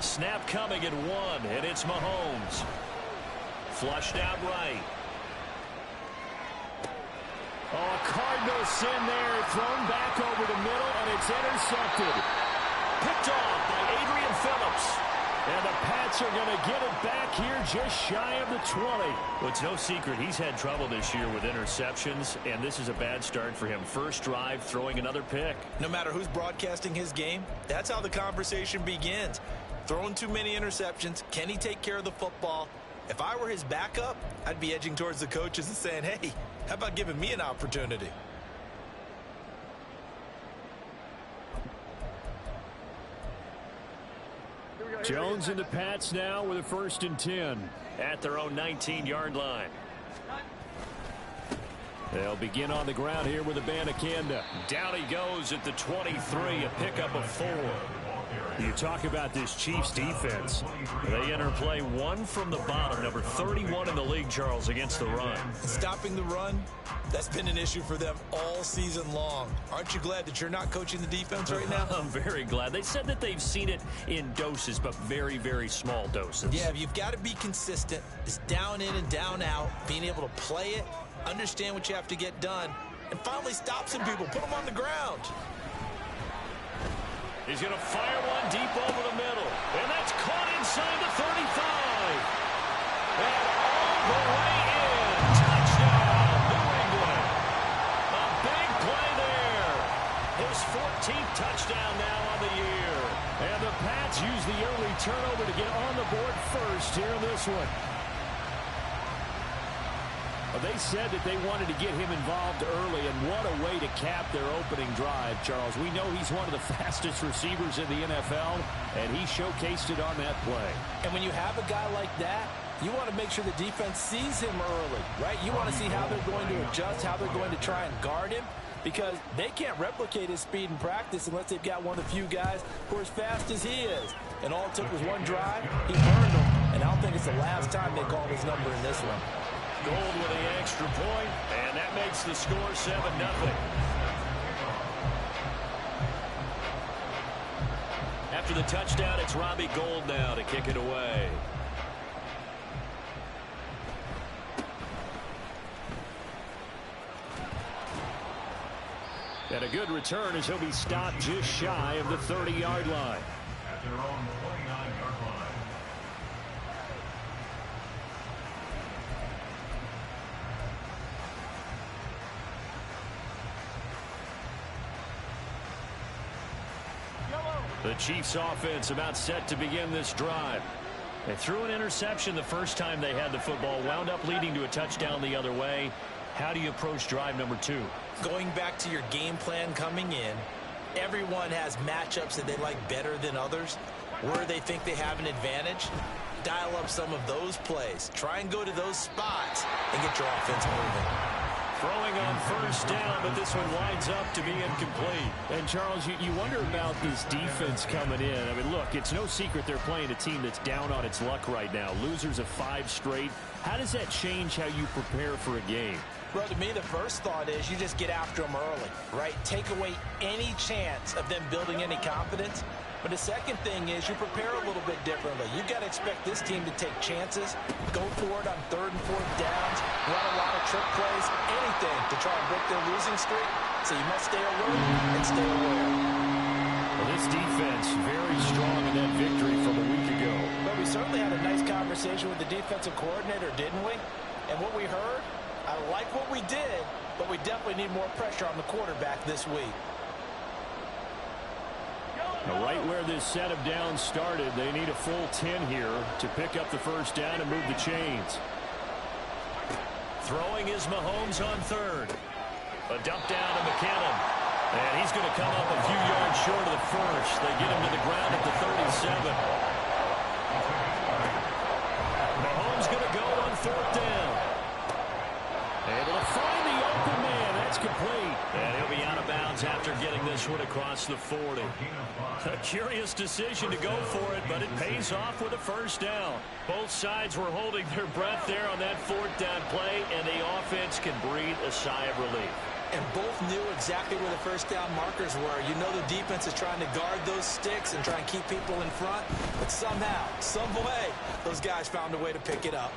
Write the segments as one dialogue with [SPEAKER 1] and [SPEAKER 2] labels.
[SPEAKER 1] Snap coming at 1, and it's Mahomes. Flushed out right. Oh, a Cardinal sin there, thrown back over the middle, and it's intercepted. Picked off by Adrian Phillips. And the Pats are going to get it back here just shy of the 20. Well, it's no secret he's had trouble this year with interceptions, and this is a bad start for him. First drive, throwing another pick.
[SPEAKER 2] No matter who's broadcasting his game, that's how the conversation begins. Throwing too many interceptions, can he take care of the football? If I were his backup, I'd be edging towards the coaches and saying, hey, how about giving me an opportunity?
[SPEAKER 1] Jones and the Pats now with a 1st and 10 at their own 19-yard line. They'll begin on the ground here with Abanikanda. Down he goes at the 23, a pickup of 4. You talk about this Chiefs defense. They enter play 1 from the bottom, number 31 in the league, Charles, against the run.
[SPEAKER 2] Stopping the run, that's been an issue for them all season long. Aren't you glad that you're not coaching the defense right now?
[SPEAKER 1] I'm very glad. They said that they've seen it in doses, but very, very small doses.
[SPEAKER 2] Yeah, you've got to be consistent. It's down in and down out, being able to play it, understand what you have to get done, and finally stop some people, put them on the ground.
[SPEAKER 1] He's going to fire one deep over the middle. And that's caught inside the 35. And all the way in. Touchdown, New England. A big play there. His 14th touchdown now on the year. And the Pats use the early turnover to get on the board first here in this one. They said that they wanted to get him involved early, and what a way to cap their opening drive, Charles. We know he's one of the fastest receivers in the NFL, and he showcased it on that play.
[SPEAKER 3] And when you have a guy like that, you want to make sure the defense sees him early, right? You want to see how they're going to adjust, how they're going to try and guard him, because they can't replicate his speed in practice unless they've got one of the few guys who are as fast as he is. And all it took was one drive. He burned them, and I don't think it's the last time they called his number in this one.
[SPEAKER 1] Gold with the extra point, and that makes the score 7-0. After the touchdown, it's Robbie Gould now to kick it away. And a good return as he'll be stopped just shy of the 30-yard line.
[SPEAKER 4] At their own 29-yard line.
[SPEAKER 1] The Chiefs offense about set to begin this drive. They threw an interception the first time they had the football, wound up leading to a touchdown the other way. How do you approach drive number 2?
[SPEAKER 2] Going back to your game plan coming in, everyone has matchups that they like better than others, where they think they have an advantage. Dial up some of those plays. Try and go to those spots and get your offense moving.
[SPEAKER 1] Throwing on first down, but this one winds up to be incomplete. And, Charles, you wonder about this defense coming in. I mean, look, it's no secret they're playing a team that's down on its luck right now. Losers of 5 straight. How does that change how you prepare for a game?
[SPEAKER 3] Well, to me, the first thought is you just get after them early, right? Take away any chance of them building any confidence. But the second thing is you prepare a little bit differently. You've got to expect this team to take chances, go for it on 3rd and 4th downs, run a lot of trick plays, anything to try and break their losing streak. So you must stay alert and stay aware.
[SPEAKER 1] Well, this defense very strong in that victory from a week ago.
[SPEAKER 3] But we certainly had a nice conversation with the defensive coordinator, didn't we? And what we heard, I like what we did, but we definitely need more pressure on the quarterback this week.
[SPEAKER 1] Now, right where this set of downs started, they need a full 10 here to pick up the first down and move the chains. Throwing is Mahomes on 3rd. A dump down to McKinnon. And he's going to come up a few yards short of the first. They get him to the ground at the 37. Mahomes going to go on 4th down. Able to find the open man. That's complete. And he'll be out of bounds after getting this one across the 40. A curious decision to go for it, but it pays off with a first down. Both sides were holding their breath there on that 4th down play, and the offense can breathe a sigh of relief.
[SPEAKER 3] and both knew exactly where the first down markers were. You know the defense is trying to guard those sticks and try and keep people in front, but somehow, some way, those guys found a way to pick it up.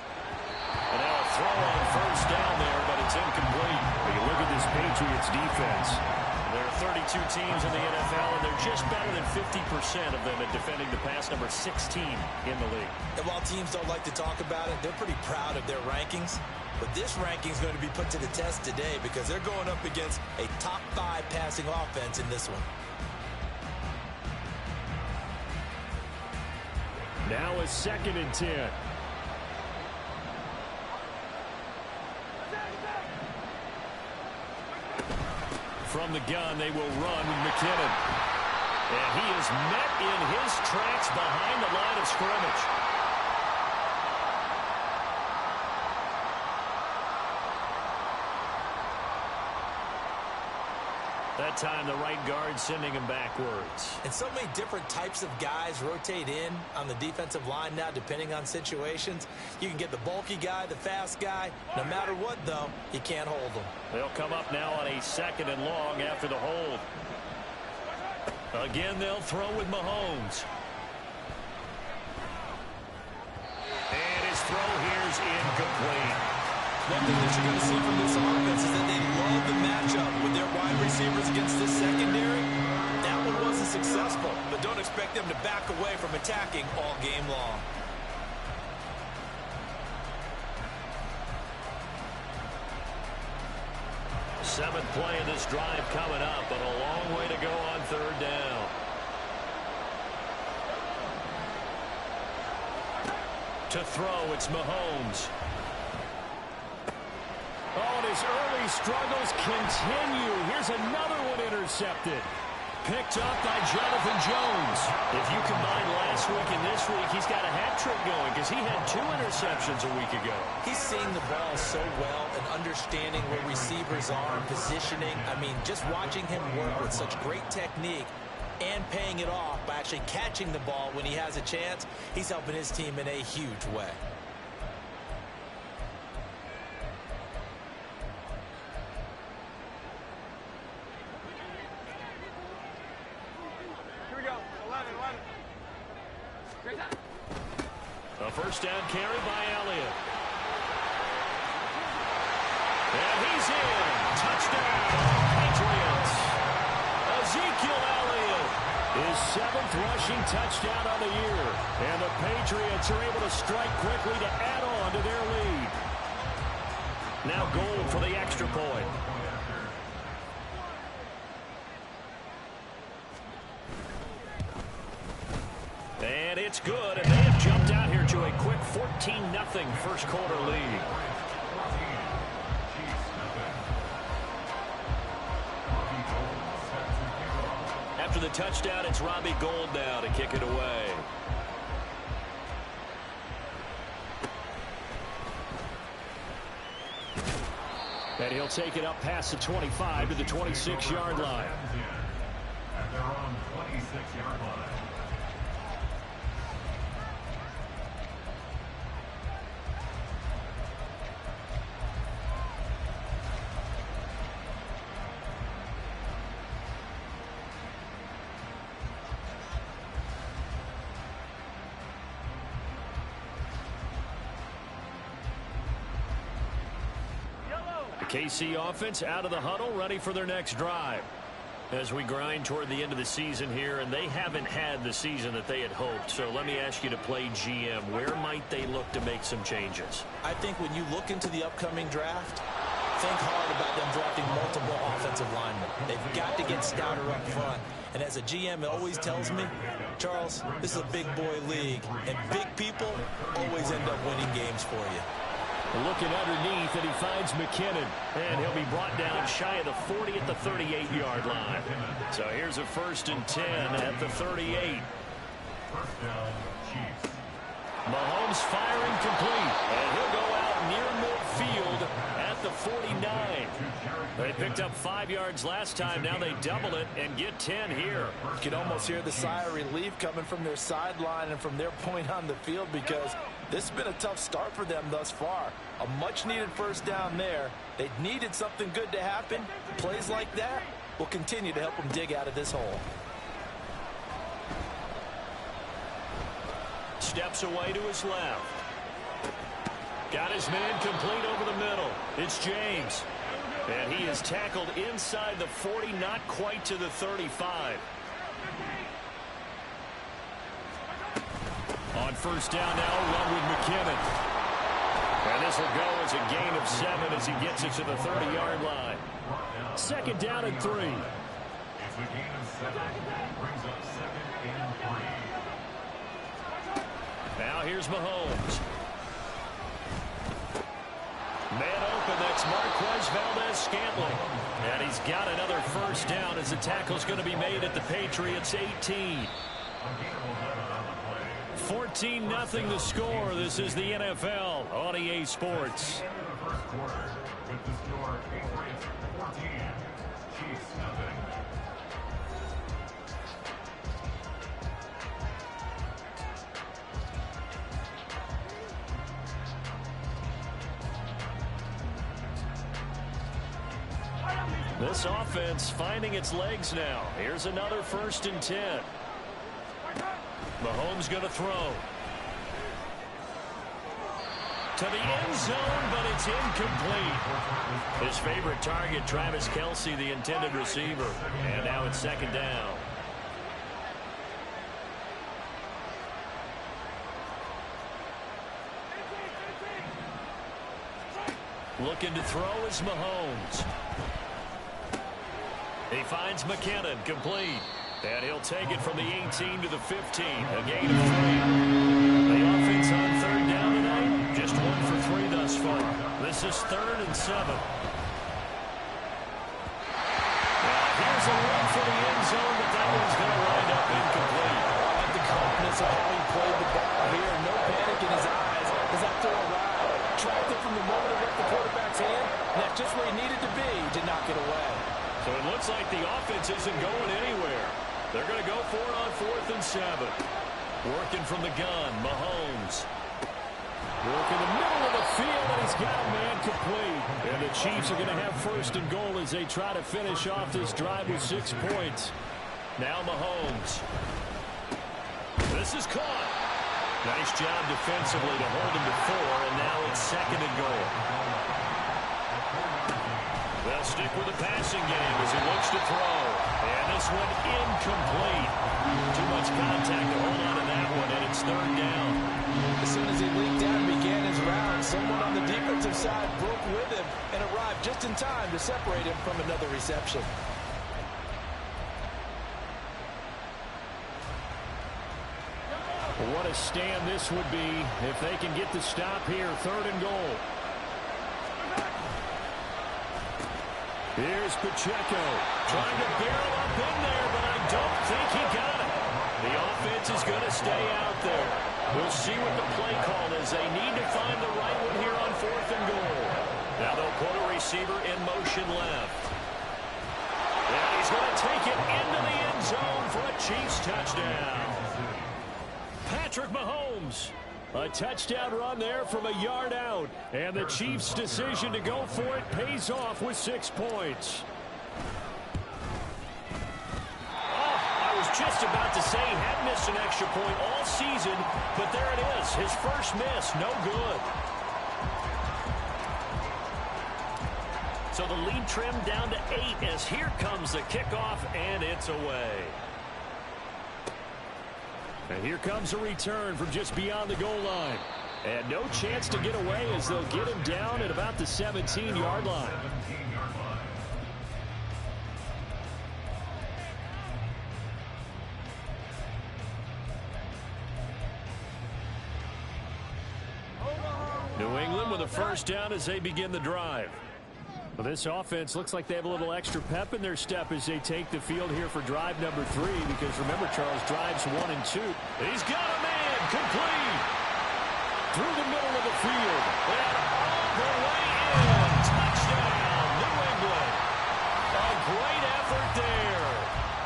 [SPEAKER 1] And now a throw on first down there, but it's incomplete. When you look at this Patriots defense, there are 32 teams in the NFL, and they're just better than 50% of them at defending the pass, number 16 in the league.
[SPEAKER 3] And while teams don't like to talk about it, they're pretty proud of their rankings. But this ranking is going to be put to the test today because they're going up against a top 5 passing offense in this one.
[SPEAKER 1] Now a 2nd and 10. From the gun, they will run with McKinnon. And he is met in his tracks behind the line of scrimmage. That time, the right guard sending him backwards.
[SPEAKER 3] And so many different types of guys rotate in on the defensive line now, depending on situations. You can get the bulky guy, the fast guy. No matter what, though, you can't hold them.
[SPEAKER 1] They'll come up now on a 2nd and long after the hold. Again, they'll throw with Mahomes. And his throw here is incomplete.
[SPEAKER 3] One thing that you're going to see from this offense is that they love the matchup with their wide receivers against this secondary. That one wasn't successful, but don't expect them to back away from attacking all game long.
[SPEAKER 1] Seventh play of this drive coming up, but a long way to go on 3rd down. To throw, it's Mahomes. Oh, and his early struggles continue. Here's another one intercepted. Picked up by Jonathan Jones. If you combine last week and this week, he's got a hat trick going because he had 2 interceptions a week ago.
[SPEAKER 3] He's seeing the ball so well and understanding where receivers are and positioning. I mean, just watching him work with such great technique and paying it off by actually catching the ball when he has a chance, he's helping his team in a huge way.
[SPEAKER 1] A first down carry by Elliott. And he's in. Touchdown, Patriots. Ezekiel Elliott, his 7th rushing touchdown on the year. And the Patriots are able to strike quickly to add on to their lead. Now goal for the extra point. And it's good, and they have jumped out here to a quick 14-0 first quarter lead. After the touchdown, it's Robbie Gould now to kick it away. And he'll take it up past the 25 to the 26-yard line.
[SPEAKER 4] At their own 26-yard line.
[SPEAKER 1] KC offense out of the huddle, ready for their next drive. As we grind toward the end of the season here, and they haven't had the season that they had hoped. So let me ask you to play GM. Where might they look to make some changes?
[SPEAKER 3] I think when you look into the upcoming draft, think hard about them drafting multiple offensive linemen. They've got to get stouter up front. And as a GM, it always tells me, Charles, this is a big boy league, and big people always end up winning games for you.
[SPEAKER 1] Looking underneath, and he finds McKinnon. And he'll be brought down shy of the 40 at the 38-yard line. So here's a 1st and 10 at the 38.
[SPEAKER 4] First down, Chiefs.
[SPEAKER 1] Mahomes firing complete. And he'll go out near midfield at the 49. They picked up 5 yards last time. Now they double it and get 10 here.
[SPEAKER 3] You can almost hear the sigh of relief coming from their sideline and from their point on the field because This has been a tough start for them thus far. A much-needed first down there. They needed something good to happen. Plays like that will continue to help them dig out of this hole.
[SPEAKER 1] Steps away to his left. Got his man complete over the middle. It's James. And he is tackled inside the 40, not quite to the 35. On first down now, run with McKinnon. And this will go as a gain of 7 as he gets it to the 30-yard line. Second down and 3.
[SPEAKER 4] It's a gain of 7. Brings up 2nd and 3.
[SPEAKER 1] Now here's Mahomes. Man open, that's Marquez Valdez-Scantling. And he's got another first down as the tackle's going to be made at the Patriots 18. 14-0 the score. This is the NFL on EA Sports.
[SPEAKER 4] In the first quarter, with the score Patriots 14, Chiefs nothing.
[SPEAKER 1] This offense finding its legs now. Here's another 1st and 10. Mahomes going to throw. To the end zone, but it's incomplete. His favorite target, Travis Kelce, the intended receiver. And now it's 2nd down. Looking to throw is Mahomes. He finds McKinnon, complete. And he'll take it from the 18 to the 15. A gain of 3. The offense on 3rd down tonight, just 1 for 3 thus far. This is 3rd and 7. Here's a run for the end zone, but that one's going to wind up incomplete.
[SPEAKER 3] I like the confidence of how he played the ball here. No panic in his eyes as after a while, tracked it from the moment it left the quarterback's hand, and that's just where he needed to be to knock it away.
[SPEAKER 1] So it looks like the offense isn't going anywhere. They're going to go for it on 4th and 7. Working from the gun, Mahomes. Working the middle of the field, and he's got a man complete. And the Chiefs are going to have 1st and goal as they try to finish off this drive with 6 points. Now Mahomes. This is caught. Nice job defensively to hold him to 4, and now it's 2nd and goal. They'll stick with the passing game as he looks to throw. And this one incomplete. Too much contact to hold on to that one, and it's 3rd down.
[SPEAKER 3] As soon as he leaked out and began his round, someone on the defensive side broke with him and arrived just in time to separate him from another reception.
[SPEAKER 1] What a stand this would be if they can get the stop here. 3rd and goal. Here's Pacheco trying to barrel up in there, but I don't think he got it. The offense is going to stay out there. We'll see what the play call is. They need to find the right one here on 4th and goal. Now they'll put a receiver in motion left. And he's going to take it into the end zone for a Chiefs touchdown. Patrick Mahomes. A touchdown run there from a yard out. And the Chiefs' decision to go for it pays off with 6 points. Oh, I was just about to say he had missed an extra point all season, but there it is. His first miss, no good. So the lead trimmed down to 8 as here comes the kickoff, and it's away. And here comes a return from just beyond the goal line. And no chance to get away as they'll get him down at about the 17-yard line. New England with a first down as they begin the drive. Well, this offense looks like they have a little extra pep in their step as they take the field here for drive number 3, because remember, Charles, drives 1 and 2. He's got a man complete through the middle of the field and all the way in. Touchdown, New England. A great effort there.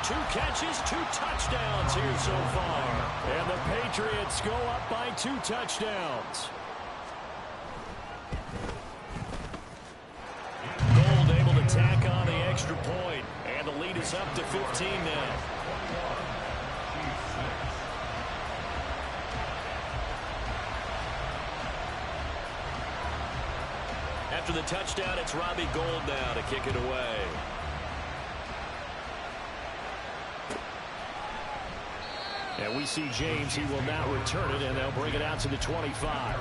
[SPEAKER 1] 2 catches, 2 touchdowns here so far. And the Patriots go up by 2 touchdowns. Gold able to tack on the extra point, and the lead is up to 15 now. After the touchdown, it's Robbie Gould now to kick it away. And we see James. He will not return it, and they'll bring it out to the 25.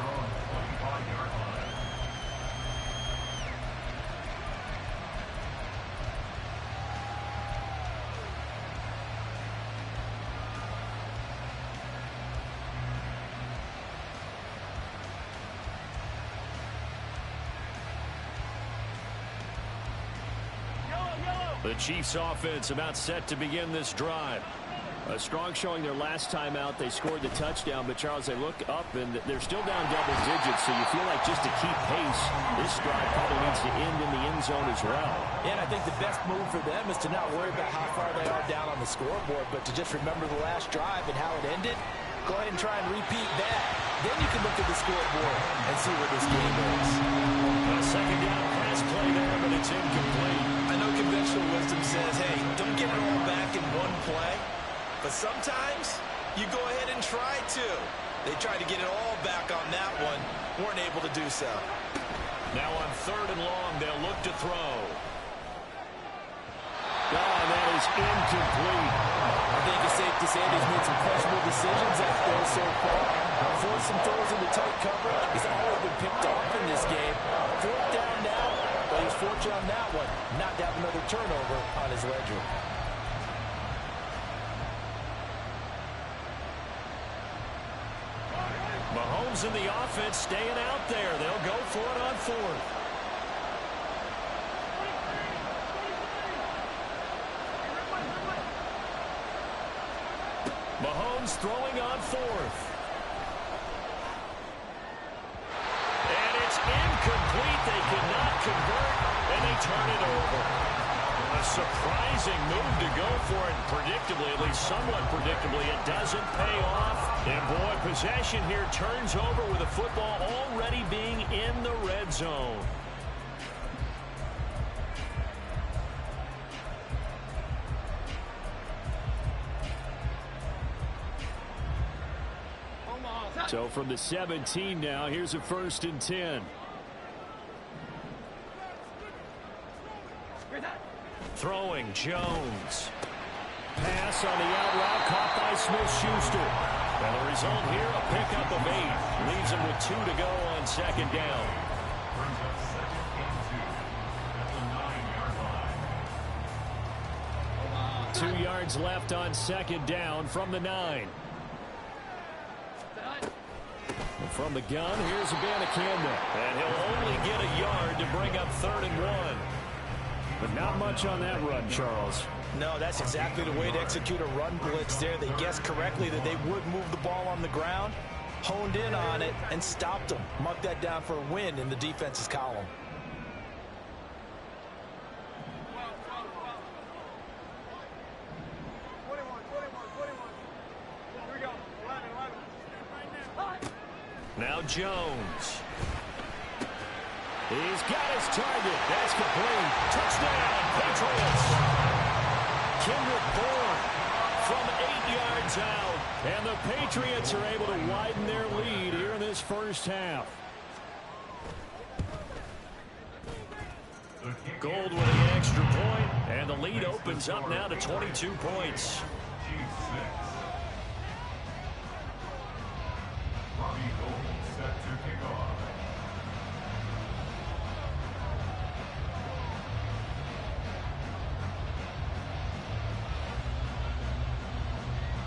[SPEAKER 1] The Chiefs offense about set to begin this drive. A strong showing their last time out. They scored the touchdown, but Charles, they look up and they're still down double digits, so you feel like just to keep pace, this drive probably needs to end in the end zone as well.
[SPEAKER 3] And I think the best move for them is to not worry about how far they are down on the scoreboard, but to just remember the last drive and how it ended. Go ahead and try and repeat that. Then you can look at the scoreboard and see where this game is.
[SPEAKER 1] A second down pass play there, but it's incomplete.
[SPEAKER 2] I know conventional wisdom says, hey, don't get it all back in one play. But sometimes you go ahead and try to. They tried to get it all back on that one. Weren't able to do so.
[SPEAKER 1] Now on 3rd and long, they'll look to throw. Oh, that is incomplete.
[SPEAKER 3] I think it's safe to say they've made some questionable decisions out there so far. Forced some throws into tight coverage. He's always been picked off in this game. 4th down now. But he's fortunate on that one. Not to have another turnover on his ledger.
[SPEAKER 1] Mahomes and the offense staying out there. They'll go for it on 4th. Mahomes throwing on 4th. And it's incomplete. They cannot convert, and they turn it over. A surprising move to go for it. Predictably, at least somewhat predictably, it doesn't pay off. And boy, possession here turns over with the football already being in the red zone. So from the 17 now, here's a 1st and 10. Throwing Jones. Pass on the out route caught by Smith-Schuster. And the result here, a pickup of 8. Leaves him with 2 to go on 2nd down.
[SPEAKER 4] Brings up 2nd and 2 at the 9-yard line.
[SPEAKER 1] 2 yards left on 2nd down from the 9. From the gun, here's Abanikanda. And he'll only get a yard to bring up 3rd and 1. But not much on that run, Charles.
[SPEAKER 3] No, that's exactly the way to execute a run blitz there. They guessed correctly that they would move the ball on the ground, honed in on it, and stopped them. Mark that down for a win in the defense's column.
[SPEAKER 1] Now Jones. He's got his target. That's complete. Touchdown, Patriots. Kendrick Bourne from 8 yards out. And the Patriots are able to widen their lead here in this first half. Gold with the extra point, and the lead opens up now to 22 points.
[SPEAKER 4] Chiefs 6. Robbie Gould set to kick off.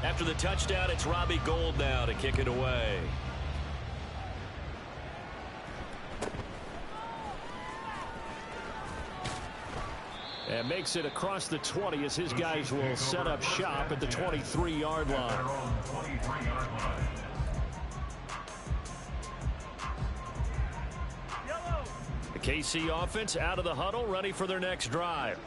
[SPEAKER 1] After the touchdown, it's Robbie Gould now to kick it away. And makes it across the 20 as his guys will set up shop at the 23-yard line. The KC offense out of the huddle, ready for their next drive.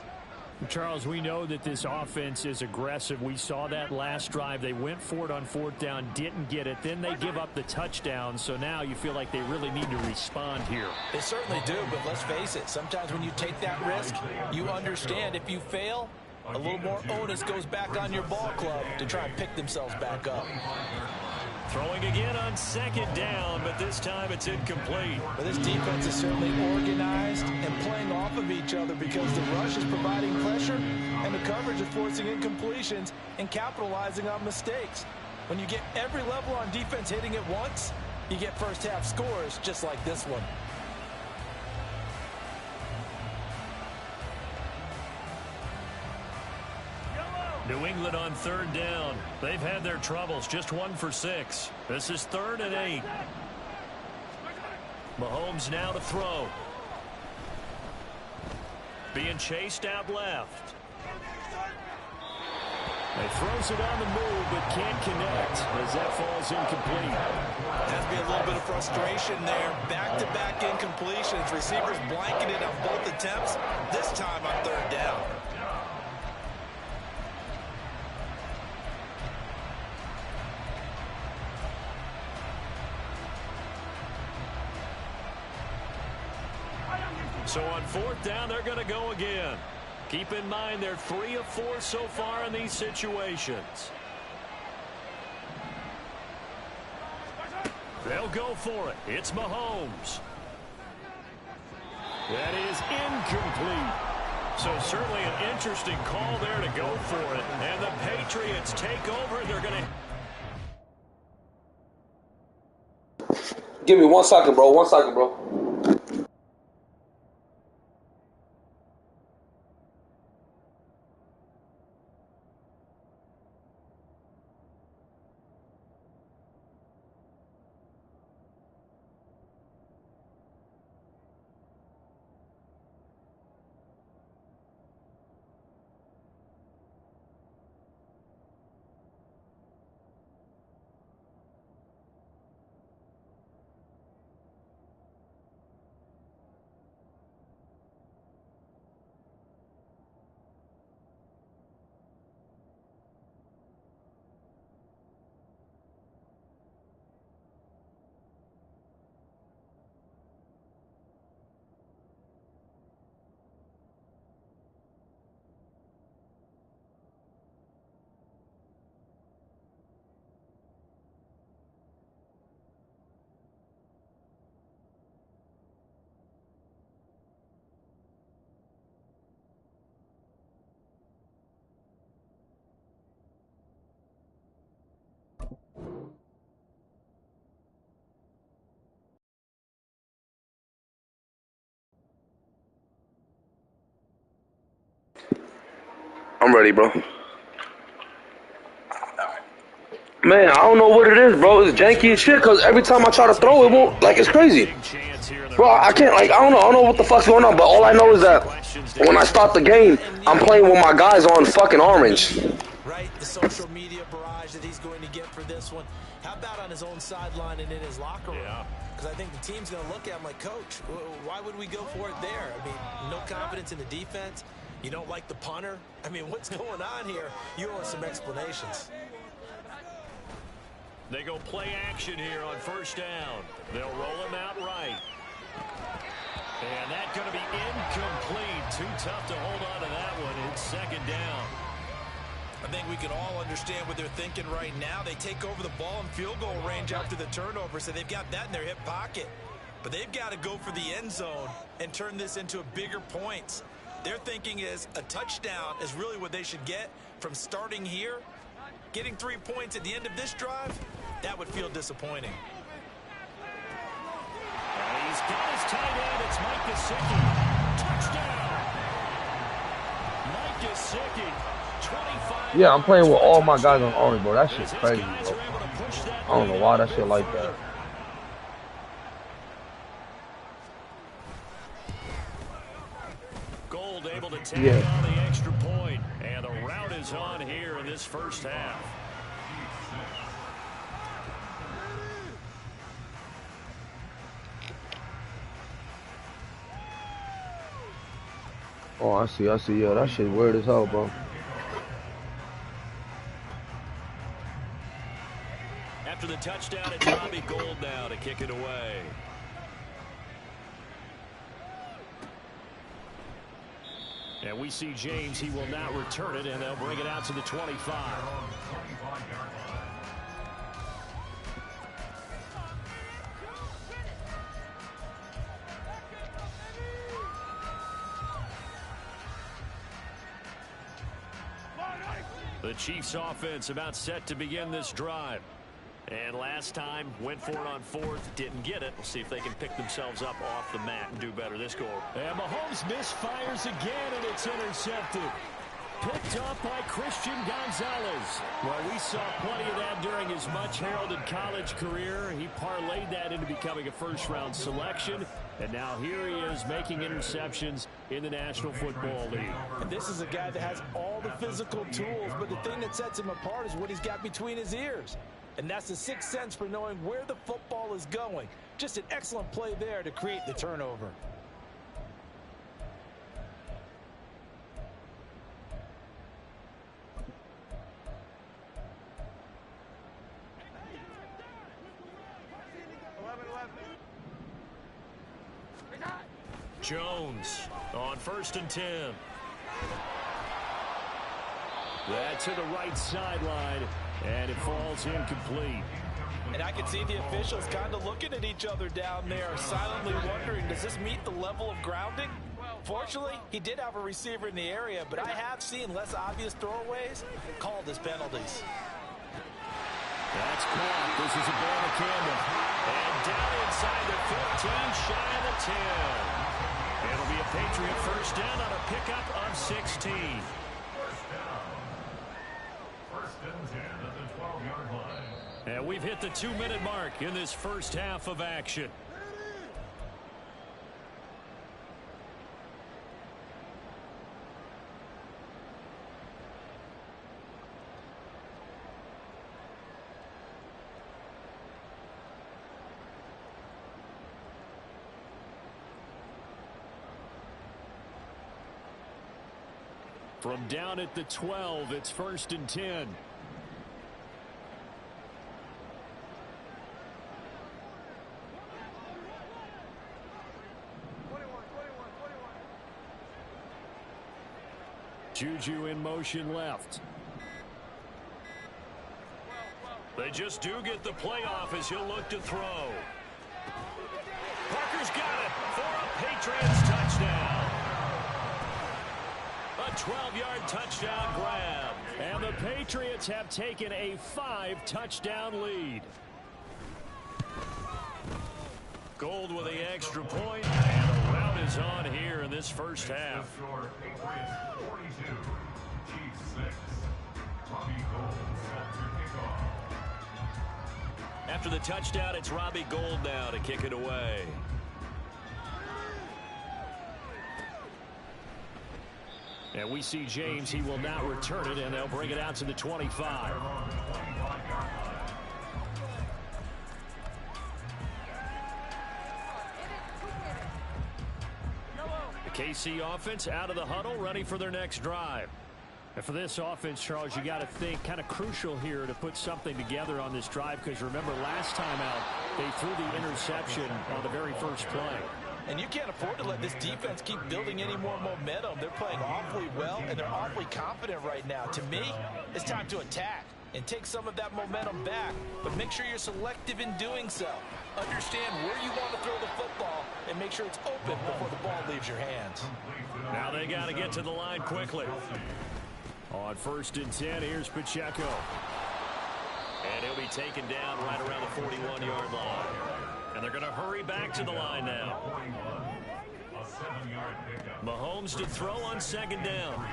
[SPEAKER 1] Charles, we know that this offense is aggressive. We saw that last drive. They went for it on 4th down, didn't get it. Then they give up the touchdown. So now you feel like they really need to respond here.
[SPEAKER 3] They certainly do, but let's face it. Sometimes when you take that risk, you understand if you fail, a little more onus goes back on your ball club to try and pick themselves back up.
[SPEAKER 1] Throwing again on 2nd down, but this time it's incomplete.
[SPEAKER 3] But this defense is certainly organized and playing off of each other because the rush is providing pressure and the coverage is forcing incompletions and capitalizing on mistakes. When you get every level on defense hitting it once, you get first half scores just like this one.
[SPEAKER 1] New England on 3rd down. They've had their troubles. Just 1 for 6. This is 3rd and 8. Mahomes now to throw. Being chased out left. He throws it on the move, but can't connect as that falls incomplete.
[SPEAKER 3] Has to be a little bit of frustration there. Back-to-back incompletions. Receivers blanketed on both attempts, this time on 3rd down.
[SPEAKER 1] So on 4th down, they're going to go again. Keep in mind they're 3 of 4 so far in these situations. They'll go for it. It's Mahomes. That is incomplete. So certainly an interesting call there to go for it. And the Patriots take over. They're going
[SPEAKER 5] to... Give me 1 second, bro. 1 second, bro. I'm ready, bro. Man, I don't know what it is, bro. It's janky as shit, because every time I try to throw, it won't, like, it's crazy. Bro, I can't, like, I don't know what the fuck's going on, but all I know is that when I start the game, I'm playing with my guys on fucking orange.
[SPEAKER 3] Right, the social media barrage that he's going to get for this one. How about on his own sideline and in his locker room? Because I think the team's going to look at him like, Coach, why would we go for it there? I mean, no confidence in the defense. You don't like the punter? I mean, what's going on here? You owe us some explanations.
[SPEAKER 1] They go play action here on 1st down. They'll roll him out right. And that's going to be incomplete. Too tough to hold on to that one. It's 2nd down.
[SPEAKER 3] I think we can all understand what they're thinking right now. They take over the ball in field goal range after the turnover, so they've got that in their hip pocket. But they've got to go for the end zone and turn this into a bigger points. Their thinking is a touchdown is really what they should get from starting here. Getting 3 points at the end of this drive, that would feel disappointing.
[SPEAKER 1] And he's got his tight end. It's Mike Gesicki. Touchdown. Mike Gesicki, 25.
[SPEAKER 5] Yeah, I'm playing with all my guys on orange, bro. That shit's crazy, bro. I don't know why that shit like that.
[SPEAKER 1] Gold able to tag on the extra point, and the route is on here in this 1st half.
[SPEAKER 5] Oh, I see. Yeah, that shit weird as hell, bro.
[SPEAKER 1] After the touchdown, it's Robbie Gould now to kick it away. And we see James. He will not return it, and they'll bring it out to the 25. The Chiefs offense about set to begin this drive. And last time, went for it on fourth, didn't get it. We'll see if they can pick themselves up off the mat and do better this goal. And Mahomes misfires again, and it's intercepted. Picked off by Christian Gonzalez. Well, we saw plenty of that during his much-heralded college career. He parlayed that into becoming a first-round selection. And now here he is making interceptions in the National Football League.
[SPEAKER 3] And this is a guy that has all the physical tools, but the thing that sets him apart is what he's got between his ears. And that's the sixth sense for knowing where the football is going. Just an excellent play there to create the turnover.
[SPEAKER 1] Jones on 1st and 10. That's to the right sideline, and it falls incomplete.
[SPEAKER 3] And I can see the officials kind of looking at each other down there, silently wondering, does this meet the level of grounding? Fortunately, he did have a receiver in the area, but I have seen less obvious throwaways called as penalties.
[SPEAKER 1] That's caught. This is a ball to Campbell. And down inside the 15, shy of the 10. It'll be a Patriot first down on a pickup of 16.
[SPEAKER 4] First and 10 at the 12-yard line.
[SPEAKER 1] And we've hit the 2-minute mark in this first half of action. From down at the 12, it's 1st and 10. Juju in motion left. They just do get the playoff as he'll look to throw. Parker's got it for a Patriots touchdown. A 12-yard touchdown grab. And the Patriots have taken a 5-touchdown lead. Gould with the extra point, and the rout is on here in this first half.
[SPEAKER 4] Patriots 42, Chiefs 6. Robbie Gould set to kick off.
[SPEAKER 1] After the touchdown, it's Robbie Gould now to kick it away. And we see James. He will not return it, and they'll bring it out to the 25. The KC offense out of the huddle, ready for their next drive. And for this offense, Charles, you got to think kind of crucial here to put something together on this drive, because remember last time out they threw the interception on the very first play.
[SPEAKER 3] And you can't afford to let this defense keep building any more momentum. They're playing awfully well, and they're awfully confident right now. To me, it's time to attack and take some of that momentum back, but make sure you're selective in doing so. Understand where you want to throw the football and make sure it's open before the ball leaves your hands.
[SPEAKER 1] Now they got to get to the line quickly. On 1st and 10, here's Pacheco. And he'll be taken down right around the 41-yard line. And they're going to hurry back to the line now. Mahomes to throw on 2nd down.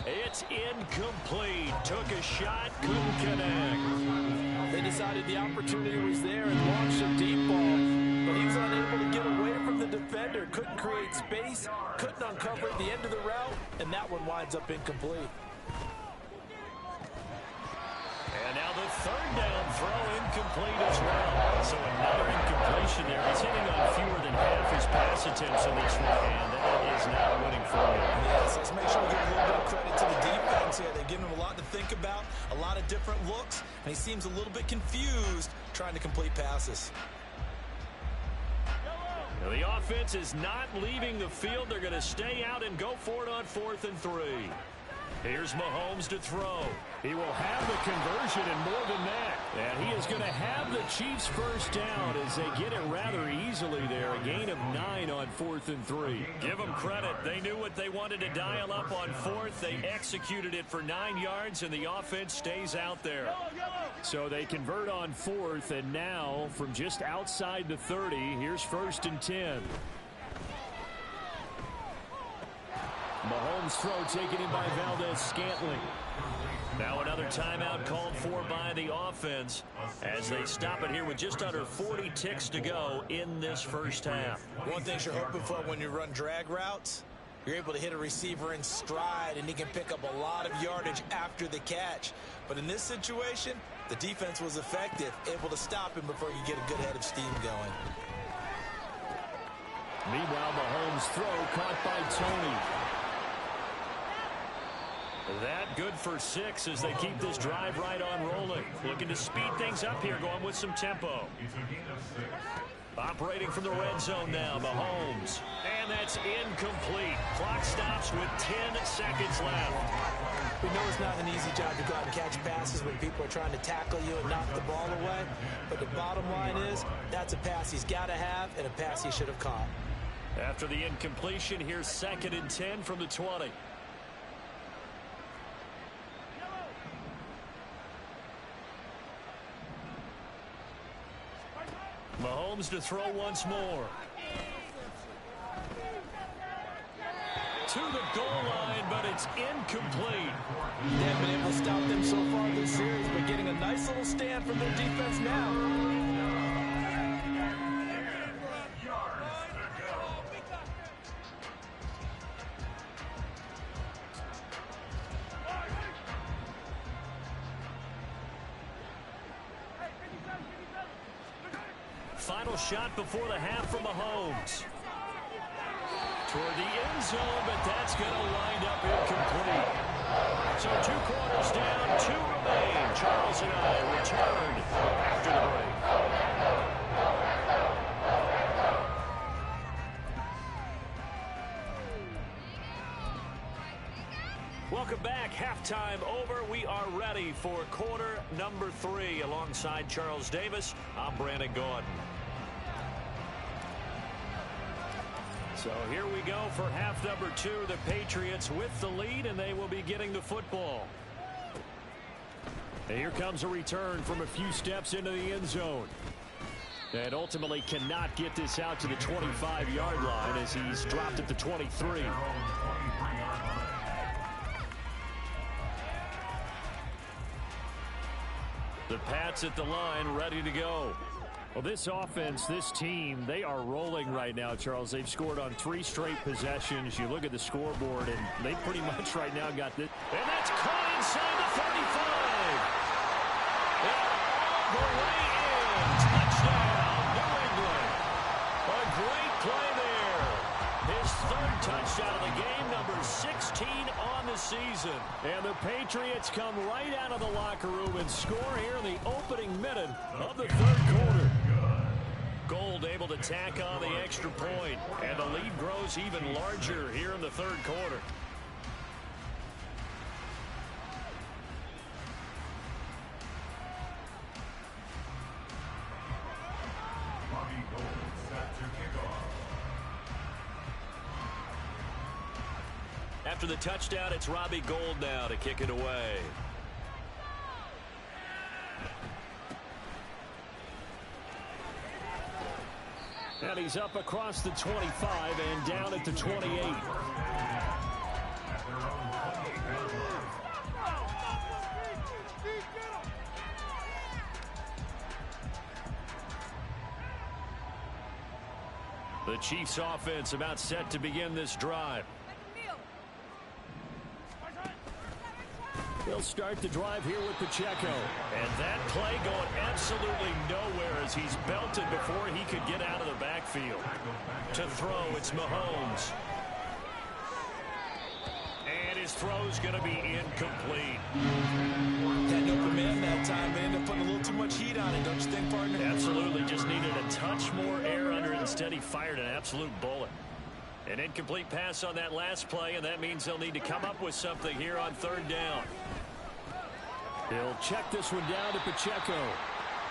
[SPEAKER 1] It's incomplete. Took a shot, couldn't connect.
[SPEAKER 3] They decided the opportunity was there and launched a deep ball, but he was unable to get away from the defender. Couldn't create space, couldn't uncover at the end of the route, and that one winds up incomplete.
[SPEAKER 1] And now the 3rd down throw incomplete as well. So another incompletion there. He's hitting on fewer than half his pass attempts in this one, and is not a winning formula.
[SPEAKER 3] Yes, let's make sure we give a little bit of credit to the defense here. They've given him a lot to think about, a lot of different looks, and he seems a little bit confused trying to complete passes.
[SPEAKER 1] Now the offense is not leaving the field. They're going to stay out and go for it on 4th and 3. Here's Mahomes to throw. He will have the conversion and more than that. And he is going to have the Chiefs first down as they get it rather easily there. A gain of 9 on 4th and 3. Give them credit. They knew what they wanted to dial up on 4th. They executed it for 9 yards, and the offense stays out there. So they convert on 4th, and now from just outside the 30, here's 1st and 10. Mahomes' throw taken in by Valdez-Scantling. Now another timeout called for by the offense as they stop it here with just under 40 ticks to go in this first half.
[SPEAKER 3] One thing you're hoping for when you run drag routes, you're able to hit a receiver in stride and he can pick up a lot of yardage after the catch. But in this situation, the defense was effective, able to stop him before you get a good head of steam going.
[SPEAKER 1] Meanwhile, Mahomes' throw caught by Tony. That good for 6 as they keep this drive right on rolling. Looking to speed things up here, going with some tempo. Operating from the red zone now, Mahomes. And that's incomplete. Clock stops with 10 seconds left.
[SPEAKER 3] We know it's not an easy job to go out and catch passes when people are trying to tackle you and knock the ball away. But the bottom line is, that's a pass he's got to have and a pass he should have caught.
[SPEAKER 1] After the incompletion, here's 2nd and 10 from the 20. Mahomes to throw once more. To the goal line, but it's incomplete.
[SPEAKER 3] They haven't been able to stop them so far this series, but getting a nice little stand from their defense now.
[SPEAKER 1] Final shot before the half from Mahomes. Toward the end zone, but that's going to wind up incomplete. So 2 quarters down, 2 remain. Charles and I return after the break. Welcome back. Halftime over. We are ready for quarter number 3. Alongside Charles Davis, I'm Brandon Gordon. So here we go for half number 2. The Patriots with the lead, and they will be getting the football. And here comes a return from a few steps into the end zone. And ultimately cannot get this out to the 25-yard line as he's dropped at the 23. The Pats at the line, ready to go. Well, this offense, this team, they are rolling right now, Charles. They've scored on 3 straight possessions. You look at the scoreboard, and they pretty much right now got this. And that's caught inside the 35. And all the way in. Touchdown, New England. A great play there. His 3rd touchdown of the game, number 16 on the season. And the Patriots come right out of the locker room and score here in the opening minute of the 3rd quarter. Gold able to tack on the extra point, and the lead grows even larger here in the 3rd quarter. After the touchdown, it's Robbie Gould now to kick it away. And he's up across the 25 and down at the 28. The Chiefs offense about set to begin this drive. He'll start the drive here with Pacheco. And that play going absolutely nowhere as he's belted before he could get out of the backfield. To throw, it's Mahomes. his throw's going to be incomplete.
[SPEAKER 3] Had an open man that time, but ended up putting a little too much heat on it, don't you think, partner?
[SPEAKER 1] Absolutely. Just needed a touch more air under it. Instead, he fired an absolute bullet. An incomplete pass on that last play, and that means they'll need to come up with something here on third down. He'll check this one down to Pacheco.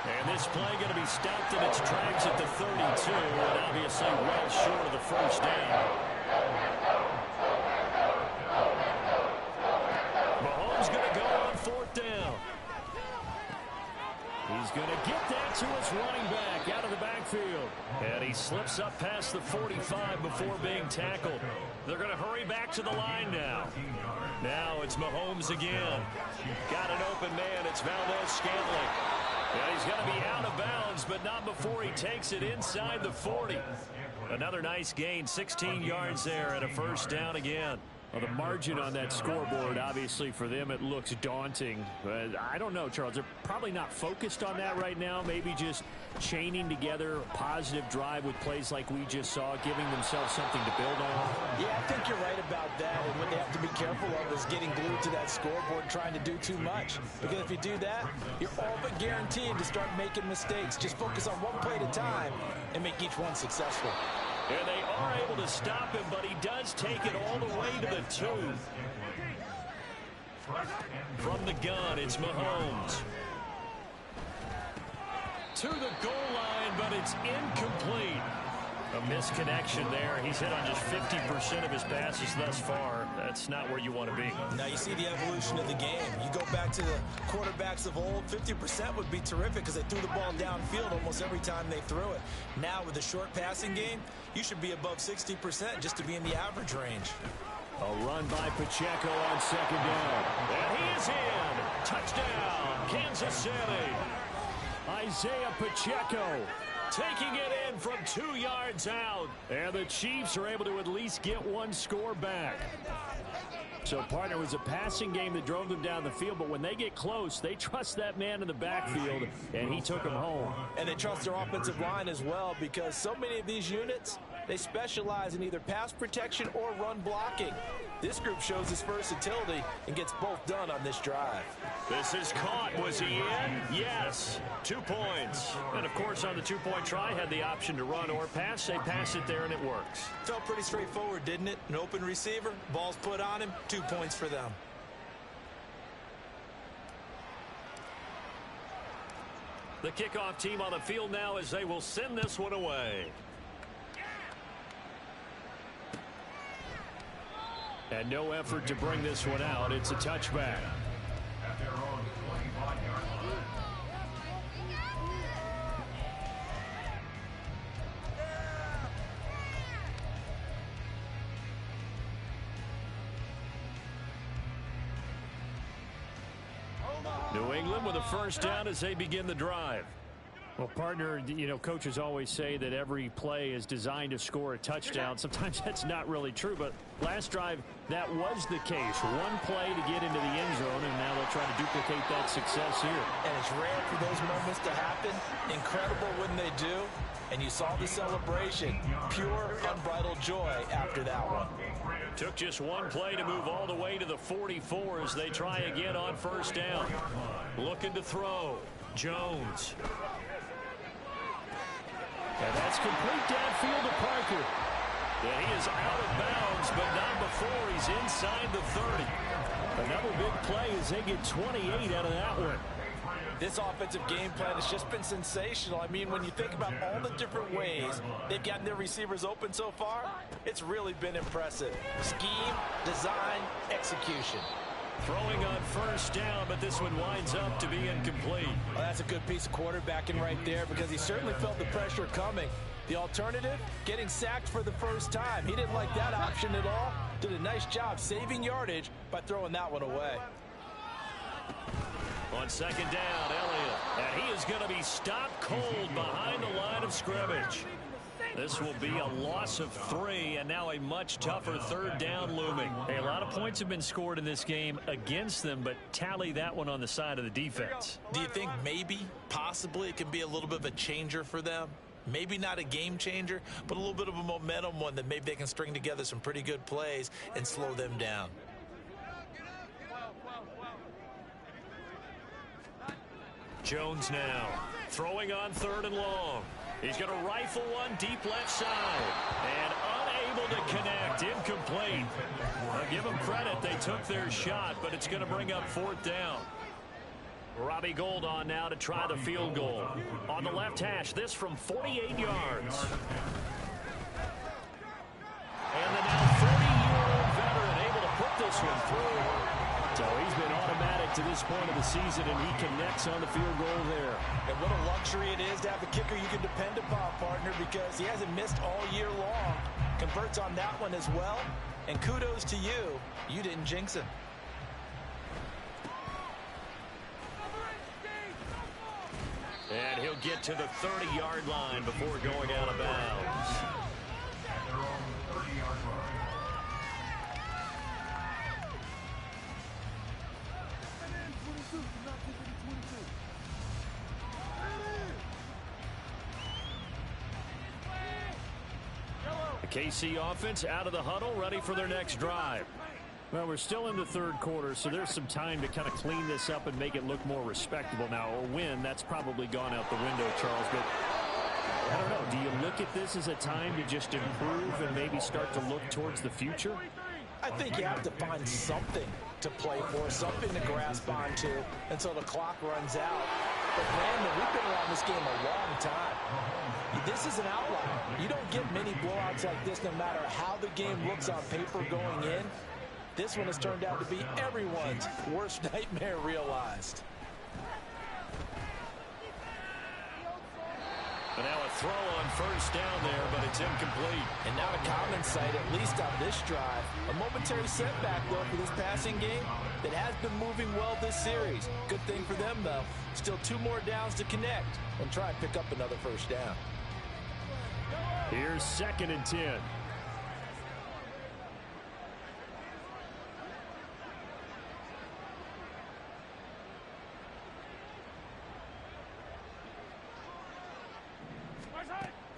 [SPEAKER 1] And this play going to be stopped in its tracks at the 32, and obviously well short of the first down. Mahomes going to go on fourth down. He's going to get that to his running back out of the backfield. And he slips up past the 45 before being tackled. They're going to hurry back to the line now. Now it's Mahomes again. Got an open man. It's Valdez-Scantling. And he's going to be out of bounds, but not before he takes it inside the 40. Another nice gain, 16 yards there, and a first down again. Well, the margin on that scoreboard, obviously, for them, it looks daunting. But I don't know, Charles. They're probably not focused on that right now. Maybe just chaining together a positive drive with plays like we just saw, giving themselves something to build on.
[SPEAKER 3] Yeah, I think you're right about that. And what they have to be careful of is getting glued to that scoreboard and trying to do too much. Because if you do that, you're all but guaranteed to start making mistakes. Just focus on one play at a time and make each one successful.
[SPEAKER 1] And they are able to stop him, but he does take it all the way to the 2. From the gun, it's Mahomes. To the goal line, but it's incomplete. A misconnection there. He's hit on just 50% of his passes thus far. That's not where you want to be.
[SPEAKER 3] Now you see the evolution of the game. You go back to the quarterbacks of old, 50% would be terrific because they threw the ball downfield almost every time they threw it. Now with the short passing game, you should be above 60% just to be in the average range.
[SPEAKER 1] A run by Pacheco on second down. And he is in. Touchdown, Kansas City. Isaiah Pacheco taking it in from 2 yards out. And the Chiefs are able to at least get one score back. So, partner, it was a passing game that drove them down the field, but when they get close, they trust that man in the backfield, and he took them home.
[SPEAKER 3] And they trust their offensive line as well, because so many of these units, they specialize in either pass protection or run blocking. This group shows its versatility and gets both done on this drive.
[SPEAKER 1] This is caught. Was he in? Yes. 2 points. And, of course, on the two-point try, had the option to run or pass. They pass it there, and it works.
[SPEAKER 3] Felt pretty straightforward, didn't it? An open receiver, ball's put on him, 2 points for them.
[SPEAKER 1] The kickoff team on the field now as they will send this one away. And no effort to bring this one out. It's a touchback.
[SPEAKER 4] At their own 25-yard line.
[SPEAKER 1] New England with a first down as they begin the drive. Well, partner, you know, coaches always say that every play is designed to score a touchdown. Sometimes that's not really true, but last drive, that was the case. One play to get into the end zone, and now they'll try to duplicate that success here.
[SPEAKER 3] And it's rare for those moments to happen. Incredible when they do. And you saw the celebration. Pure, unbridled joy after that one.
[SPEAKER 1] Took just one play to move all the way to the 44 as they try again on first down. Looking to throw. Jones. And that's complete downfield to Parker. And he is out of bounds, but not before he's inside the 30. Another big play as they get 28 out of that one.
[SPEAKER 3] This offensive game plan has just been sensational. I mean, when you think about all the different ways they've gotten their receivers open so far, it's really been impressive. Scheme, design, execution.
[SPEAKER 1] Throwing on first down, but this one winds up to be incomplete.
[SPEAKER 3] Well, that's a good piece of quarterbacking right there because he certainly felt the pressure coming. The alternative, getting sacked for the first time. He didn't like that option at all. Did a nice job saving yardage by throwing that one away.
[SPEAKER 1] On second down, Elliott. And he is going to be stopped cold behind the line of scrimmage. This will be a loss of 3, and now a much tougher third down looming. Hey, a lot of points have been scored in this game against them, but tally that one on the side of the defense.
[SPEAKER 2] Do you think maybe, possibly, it can be a little bit of a changer for them? Maybe not a game changer, but a little bit of a momentum one that maybe they can string together some pretty good plays and slow them down.
[SPEAKER 1] Jones now throwing on 3rd and long. He's going to rifle one deep left side. And unable to connect. Incomplete. I'll give them credit. They took their shot, but it's going to bring up 4th down. Robbie Gould on now to try the field goal. On the left hash, this from 48 yards. And the now 30-year-old veteran able to put this one through. So he's been automatic to this point of the season, and he connects on the field goal there.
[SPEAKER 3] And what a luxury it is to have a kicker you can depend upon, partner, because he hasn't missed all year long. Converts on that one as well. And kudos to you. You didn't jinx him.
[SPEAKER 1] And he'll get to the 30-yard line before going out of bounds.
[SPEAKER 4] At their own 30-yard line.
[SPEAKER 1] The KC offense out of the huddle, ready for their next drive. Well, we're still in the 3rd quarter, so there's some time to kind of clean this up and make it look more respectable. Now, a win, that's probably gone out the window, Charles, but I don't know. Do you look at this as a time to just improve and maybe start to look towards the future?
[SPEAKER 3] I think you have to find something to play for, something to grasp onto until the clock runs out. But, Brandon, we've been around this game a long time. This is an outlier. You don't get many blowouts like this no matter how the game looks on paper going in. This one has turned out to be everyone's worst nightmare realized.
[SPEAKER 1] But now a throw on 1st down there, but it's incomplete.
[SPEAKER 3] And not a common sight, at least on this drive. A momentary setback, though, for this passing game that has been moving well this series. Good thing for them, though. Still 2 more downs to connect and try and pick up another 1st down.
[SPEAKER 1] Here's 2nd and 10.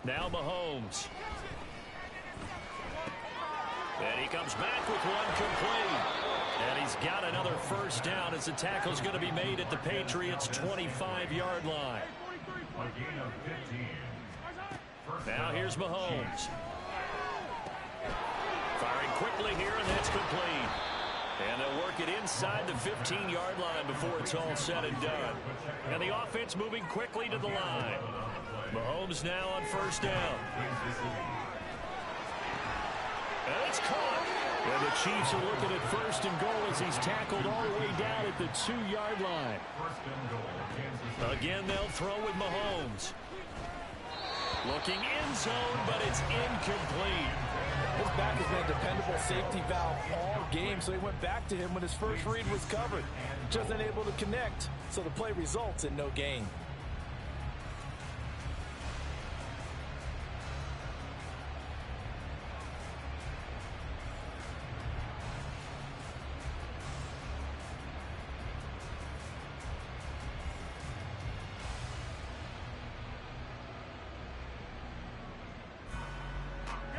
[SPEAKER 1] Now Mahomes. And he comes back with one complete. And he's got another 1st down as the tackle's going to be made at the Patriots' 25-yard line.
[SPEAKER 4] A gain of 15.
[SPEAKER 1] Now here's Mahomes. Firing quickly here, and that's complete. And they'll work it inside the 15-yard line before it's all said and done. And the offense moving quickly to the line. Mahomes now on 1st down. And it's caught. And the Chiefs are looking at 1st and goal as he's tackled all the way down at the 2-yard line. Again, they'll throw with Mahomes. Looking in zone, but it's incomplete.
[SPEAKER 3] His back has been a dependable safety valve all game, so he went back to him when his first read was covered. Just unable to connect, so the play results in no gain.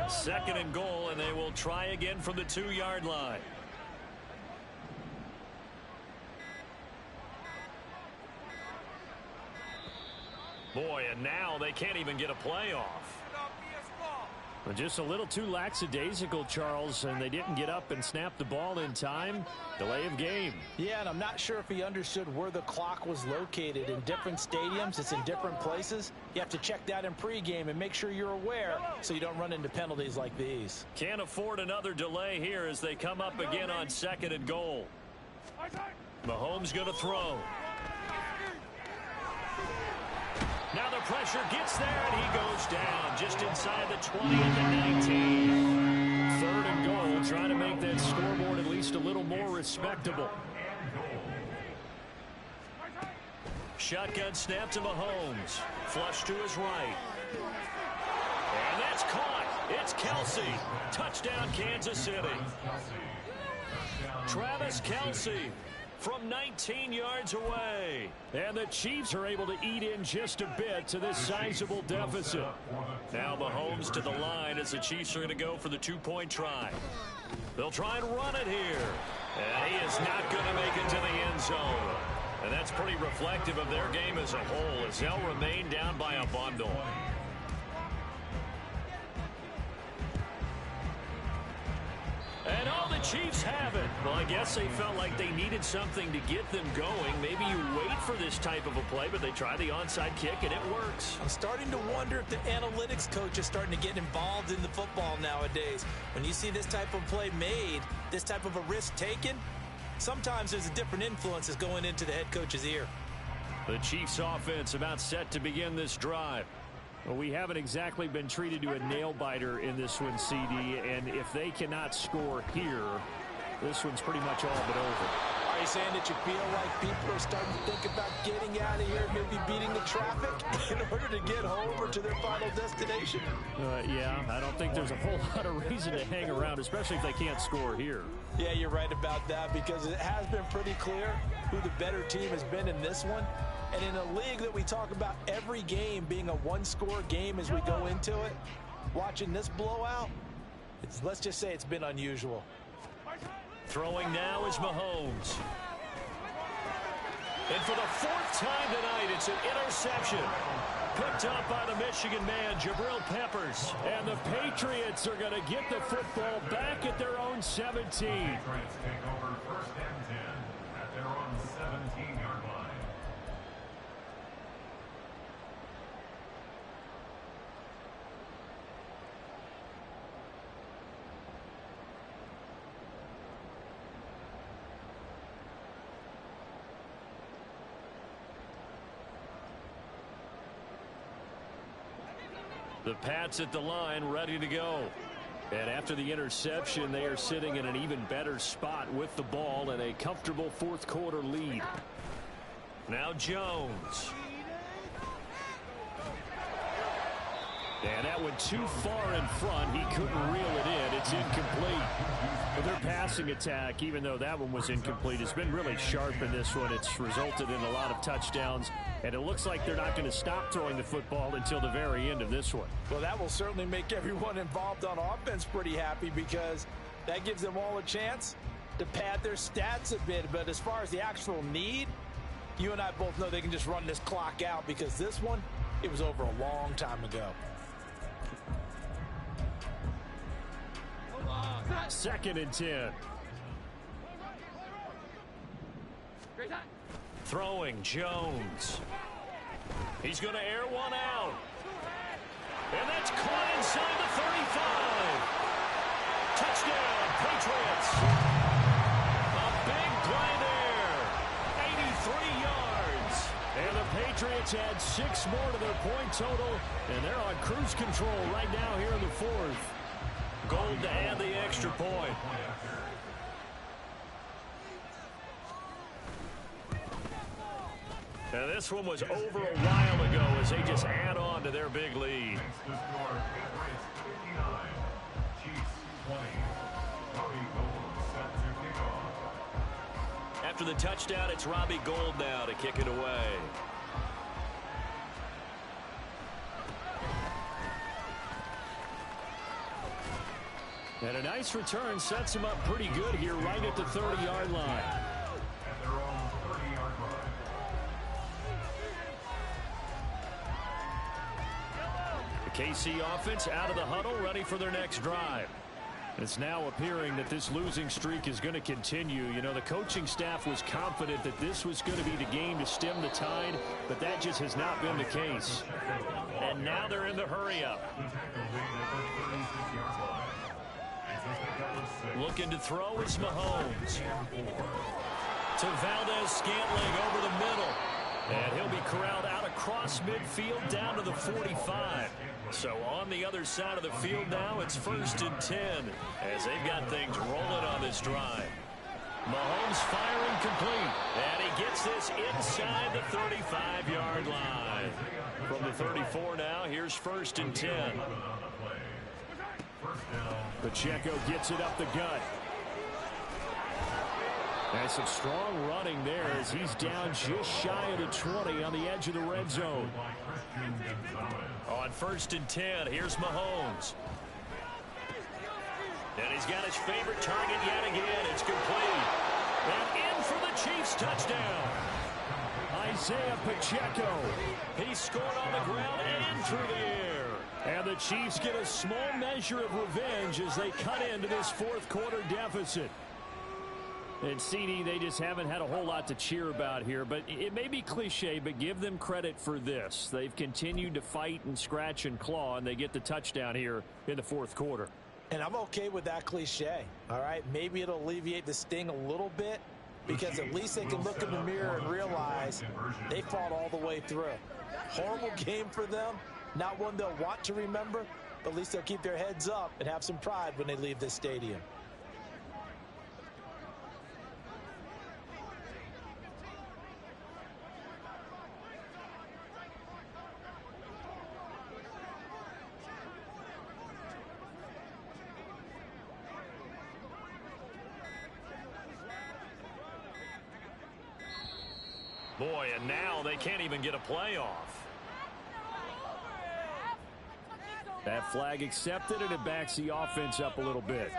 [SPEAKER 1] Second and goal, and they will try again from the 2-yard line. Boy, and now they can't even get a play off. Just a little too lackadaisical, Charles, and they didn't get up and snap the ball in time. Delay of game.
[SPEAKER 3] Yeah, and I'm not sure if he understood where the clock was located. In different stadiums, it's in different places. You have to check that in pregame and make sure you're aware so you don't run into penalties like these.
[SPEAKER 1] Can't afford another delay here as they come up again on 2nd and goal. Mahomes going to throw. Now the pressure gets there, and he goes down just inside the 20 at the 19. 3rd and goal, trying to make that scoreboard at least a little more respectable. Shotgun snap to Mahomes. Flush to his right. And that's caught. It's Kelsey. Touchdown, Kansas City. Travis Kelsey from 19 yards away. And the Chiefs are able to eat in just a bit to this sizable deficit. Now Mahomes to the line as the Chiefs are going to go for the 2-point try. They'll try and run it here. And he is not going to make it to the end zone. And that's pretty reflective of their game as a whole, as they'll remain down by a bundle. And all the Chiefs have it. Well, I guess they felt like they needed something to get them going. Maybe you wait for this type of a play, but they try the onside kick, and it works.
[SPEAKER 3] I'm starting to wonder if the analytics coach is starting to get involved in the football nowadays. When you see this type of play made, this type of a risk taken, sometimes there's a different influence that's going into the head coach's ear.
[SPEAKER 1] The Chiefs offense about set to begin this drive. Well, we haven't exactly been treated to a nail-biter in this one, CD, and if they cannot score here, this one's pretty much all but over.
[SPEAKER 3] Are you saying that you feel like people are starting to think about getting out of here, maybe beating the traffic in order to get home or to their final destination?
[SPEAKER 1] Yeah, I don't think there's a whole lot of reason to hang around, especially if they can't score here.
[SPEAKER 3] Yeah, you're right about that, because it has been pretty clear who the better team has been in this one. And in a league that we talk about every game being a one-score game as we go into it, watching this blowout, let's just say it's been unusual.
[SPEAKER 1] Throwing now is Mahomes. And for the fourth time tonight, it's an interception. Picked up by the Michigan man, Jabril Peppers. And the Patriots are going to get the football back at their own 17.
[SPEAKER 4] Patriots take over first and 10 at their own 17-yard line.
[SPEAKER 1] The Pats at the line, ready to go. And after the interception, they are sitting in an even better spot with the ball and a comfortable fourth quarter lead. Now Jones. And that went too far in front. He couldn't reel it in. It's incomplete. But their passing attack, even though that one was incomplete, has been really sharp in this one. It's resulted in a lot of touchdowns. And it looks like they're not going to stop throwing the football until the very end of this one.
[SPEAKER 3] Well, that will certainly make everyone involved on offense pretty happy, because that gives them all a chance to pad their stats a bit. But as far as the actual need, you and I both know they can just run this clock out, because this one, it was over a long time ago.
[SPEAKER 1] Second and 10. Throwing Jones. He's going to air one out. And that's caught inside the 35. Touchdown, Patriots. A big play there. 83 yards. And the Patriots add 6 more to their point total. And they're on cruise control right now here in the fourth. Gold to add the extra point. And this one was over a while ago as they just add on to their big lead.
[SPEAKER 4] The score, Patriots 59, Chiefs 20. Robbie Gould set to kick off.
[SPEAKER 1] After the touchdown, it's Robbie Gould now to kick it away. And a nice return sets him up pretty good here right at the 30-yard line.
[SPEAKER 4] At their own 30-yard line.
[SPEAKER 1] The KC offense out of the huddle, ready for their next drive. It's now appearing that this losing streak is going to continue. You know, the coaching staff was confident that this was going to be the game to stem the tide, but that just has not been the case. And now they're in the hurry-up. Looking to throw is Mahomes. To Valdez-Scantling over the middle. And he'll be corralled out across midfield down to the 45. So on the other side of the field now, it's 1st and 10 as they've got things rolling on this drive. Mahomes firing complete. And he gets this inside the 35-yard line. From the 34 now, here's 1st and 10. Pacheco gets it up the gut. And some strong running there as he's down just shy of the 20 on the edge of the red zone. On 1st and 10, here's Mahomes. And he's got his favorite target yet again. It's complete. And in for the Chiefs touchdown. Isaiah Pacheco. He scored on the ground and through the air. And the Chiefs get a small measure of revenge as they cut into this fourth quarter deficit. And CD, they just haven't had a whole lot to cheer about here. But it may be cliche, but give them credit for this. They've continued to fight and scratch and claw, and they get the touchdown here in the fourth quarter.
[SPEAKER 3] And I'm okay with that cliche, all right? Maybe it'll alleviate the sting a little bit because at least they can look in the mirror and realize they fought all the way through. Horrible game for them, not one they'll want to remember, but at least they'll keep their heads up and have some pride when they leave this stadium.
[SPEAKER 1] Boy, and now they can't even get a playoff. That flag accepted, and it backs the offense up a little bit.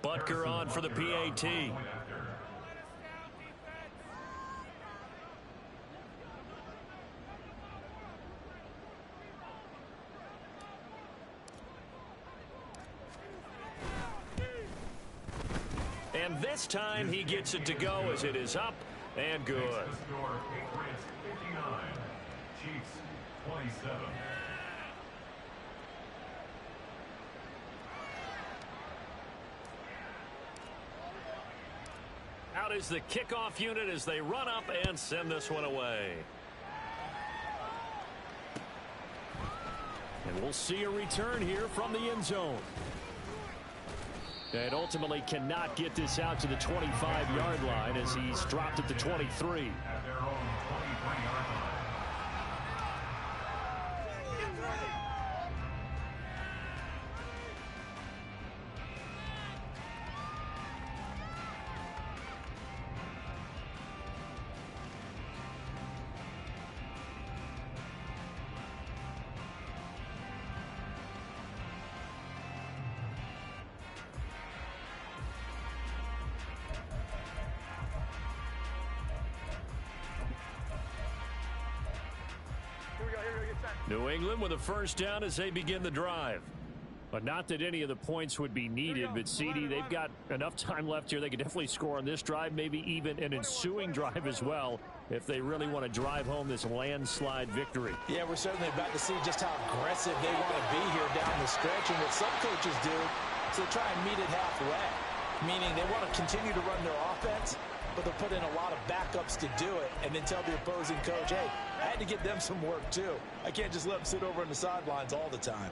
[SPEAKER 1] Butker on for the PAT. And this time he gets it to go as it is up and good.
[SPEAKER 4] Patriots 59, Chiefs 27.
[SPEAKER 1] Out is the kickoff unit as they run up and send this one away. And we'll see a return here from the end zone. And ultimately cannot get this out to the 25-yard line as he's dropped at the 23.
[SPEAKER 4] At their own 23-yard line.
[SPEAKER 1] New England with a first down as they begin the drive. But not that any of the points would be needed, but CD, they've got enough time left here. They could definitely score on this drive, maybe even an ensuing drive as well, if they really want to drive home this landslide victory.
[SPEAKER 3] Yeah, we're certainly about to see just how aggressive they want to be here down the stretch. And what some coaches do is they try and meet it halfway, meaning they want to continue to run their offense, but they'll put in a lot of backups to do it and then tell the opposing coach, hey, I had to get them some work too. I can't just let them sit over on the sidelines all the time.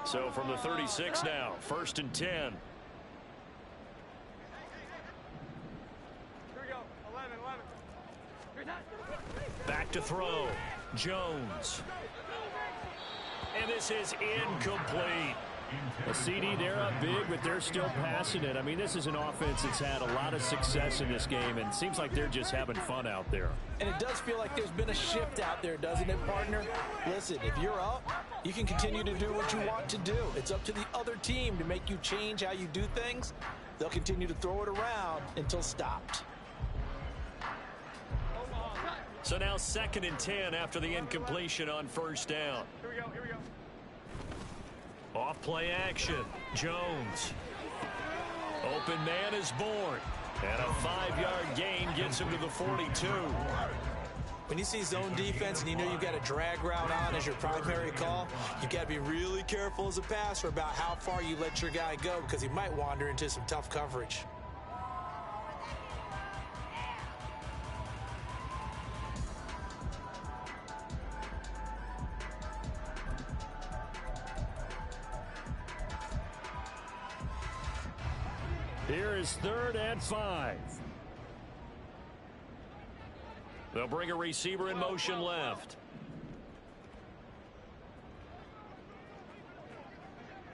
[SPEAKER 1] So from the 36 now, 1st and 10.
[SPEAKER 6] Here we go, 11.
[SPEAKER 1] Back to throw. Jones. And this is incomplete. A CD, they're up big, but they're still passing it. I mean, this is an offense that's had a lot of success in this game, and it seems like they're just having fun out there.
[SPEAKER 3] And it does feel like there's been a shift out there, doesn't it, partner? Listen, if you're up, you can continue to do what you want to do. It's up to the other team to make you change how you do things. They'll continue to throw it around until stopped.
[SPEAKER 1] So now 2nd and 10 after the incompletion on 1st down.
[SPEAKER 6] Here we go.
[SPEAKER 1] Off play action. Jones. Open man is born. And a 5-yard gain gets him to the 42.
[SPEAKER 3] When you see zone defense and you know you've got a drag route on as your primary call, you've got to be really careful as a passer about how far you let your guy go because he might wander into some tough coverage.
[SPEAKER 1] Here is 3rd and 5. They'll bring a receiver in motion left.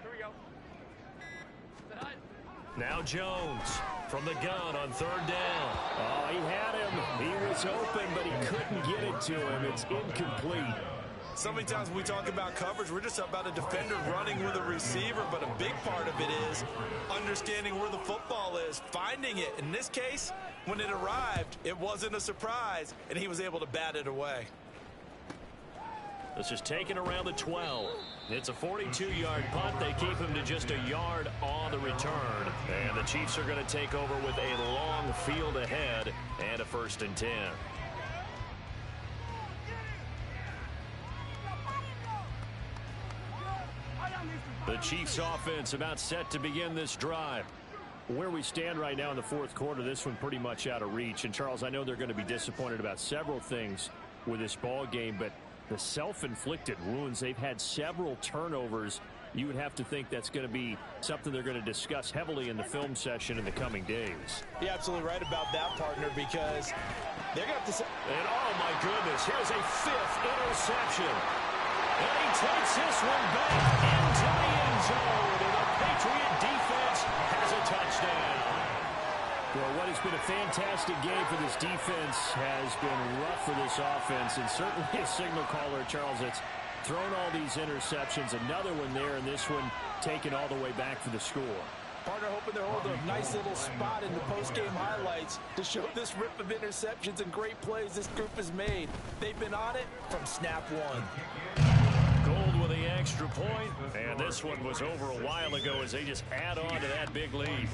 [SPEAKER 6] Here we go.
[SPEAKER 1] Now Jones from the gun on 3rd down. Oh, he had him. He was open, but he couldn't get it to him. It's incomplete.
[SPEAKER 2] So many times when we talk about coverage, we're just about a defender running with a receiver, but a big part of it is understanding where the football is, finding it. In this case, when it arrived, it wasn't a surprise, and he was able to bat it away.
[SPEAKER 1] This is taken around the 12. It's a 42-yard punt. They keep him to just a yard on the return. And the Chiefs are going to take over with a long field ahead and a 1st and 10. The Chiefs offense about set to begin this drive. Where we stand right now in the 4th quarter, this one pretty much out of reach. And, Charles, I know they're going to be disappointed about several things with this ball game, but the self-inflicted wounds, they've had several turnovers. You would have to think that's going to be something they're going to discuss heavily in the film session in the coming days.
[SPEAKER 3] You're absolutely right about that, partner, because they're going to have to...
[SPEAKER 1] And, oh, my goodness, here's a 5th interception. And he takes this one back into the end zone. And the Patriot defense has a touchdown. Well, what has been a fantastic game for this defense has been rough for this offense. And certainly a signal caller, Charles, that's thrown all these interceptions. Another one there, and this one taken all the way back for the score.
[SPEAKER 3] Partner hoping they're holding a nice little spot in the post-game highlights to show this rip of interceptions and great plays this group has made. They've been on it from snap one.
[SPEAKER 1] Gold with the extra point, and this one was over a while ago as they just add on to that big lead.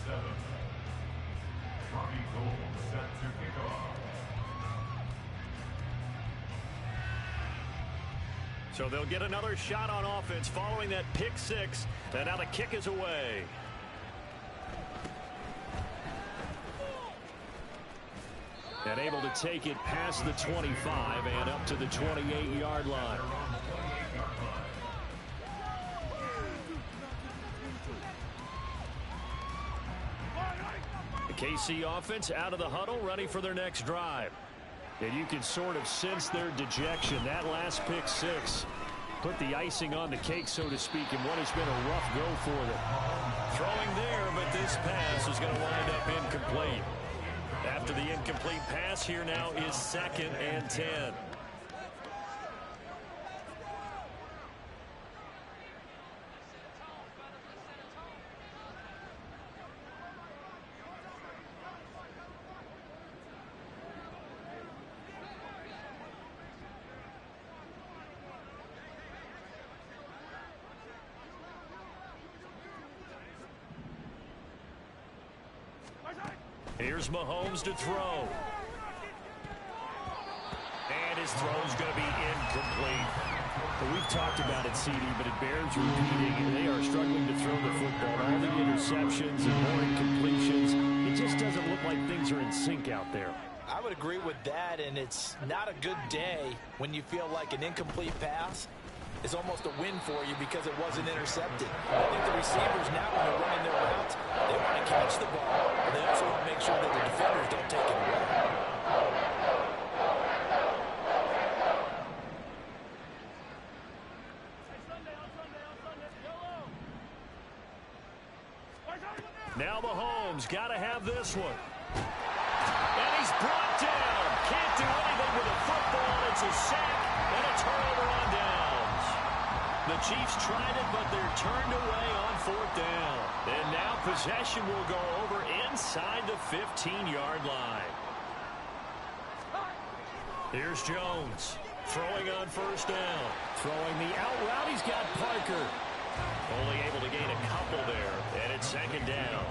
[SPEAKER 1] So they'll get another shot on offense following that pick 6, and now the kick is away. And able to take it past the 25 and up to the 28-yard line. The KC offense out of the huddle, ready for their next drive. And you can sort of sense their dejection. That last pick 6 put the icing on the cake, so to speak, in what has been a rough go for them. Throwing there, but this pass is going to wind up incomplete. After the incomplete pass, here now is 2nd and 10. Here's Mahomes to throw. And his throw's going to be incomplete. Well, we've talked about it, CD, but it bears repeating. They are struggling to throw the football. All the interceptions and more incompletions. It just doesn't look like things are in sync out there.
[SPEAKER 3] I would agree with that, and it's not a good day when you feel like an incomplete pass is almost a win for you because it wasn't intercepted. I think the receivers now, when they're running their routes, they want to catch the ball. But they also want to make sure that the defenders don't take it away.
[SPEAKER 1] Now Mahomes got to have this one. And he's brought down. Can't do anything with a football. It's a sack and a turnover on downs. The Chiefs tried it, but they're turned away on 4th down. And now possession will go over inside the 15-yard line. Here's Jones throwing on 1st down. Throwing the out route. He's got Parker. Only able to gain a couple there, and it's 2nd down.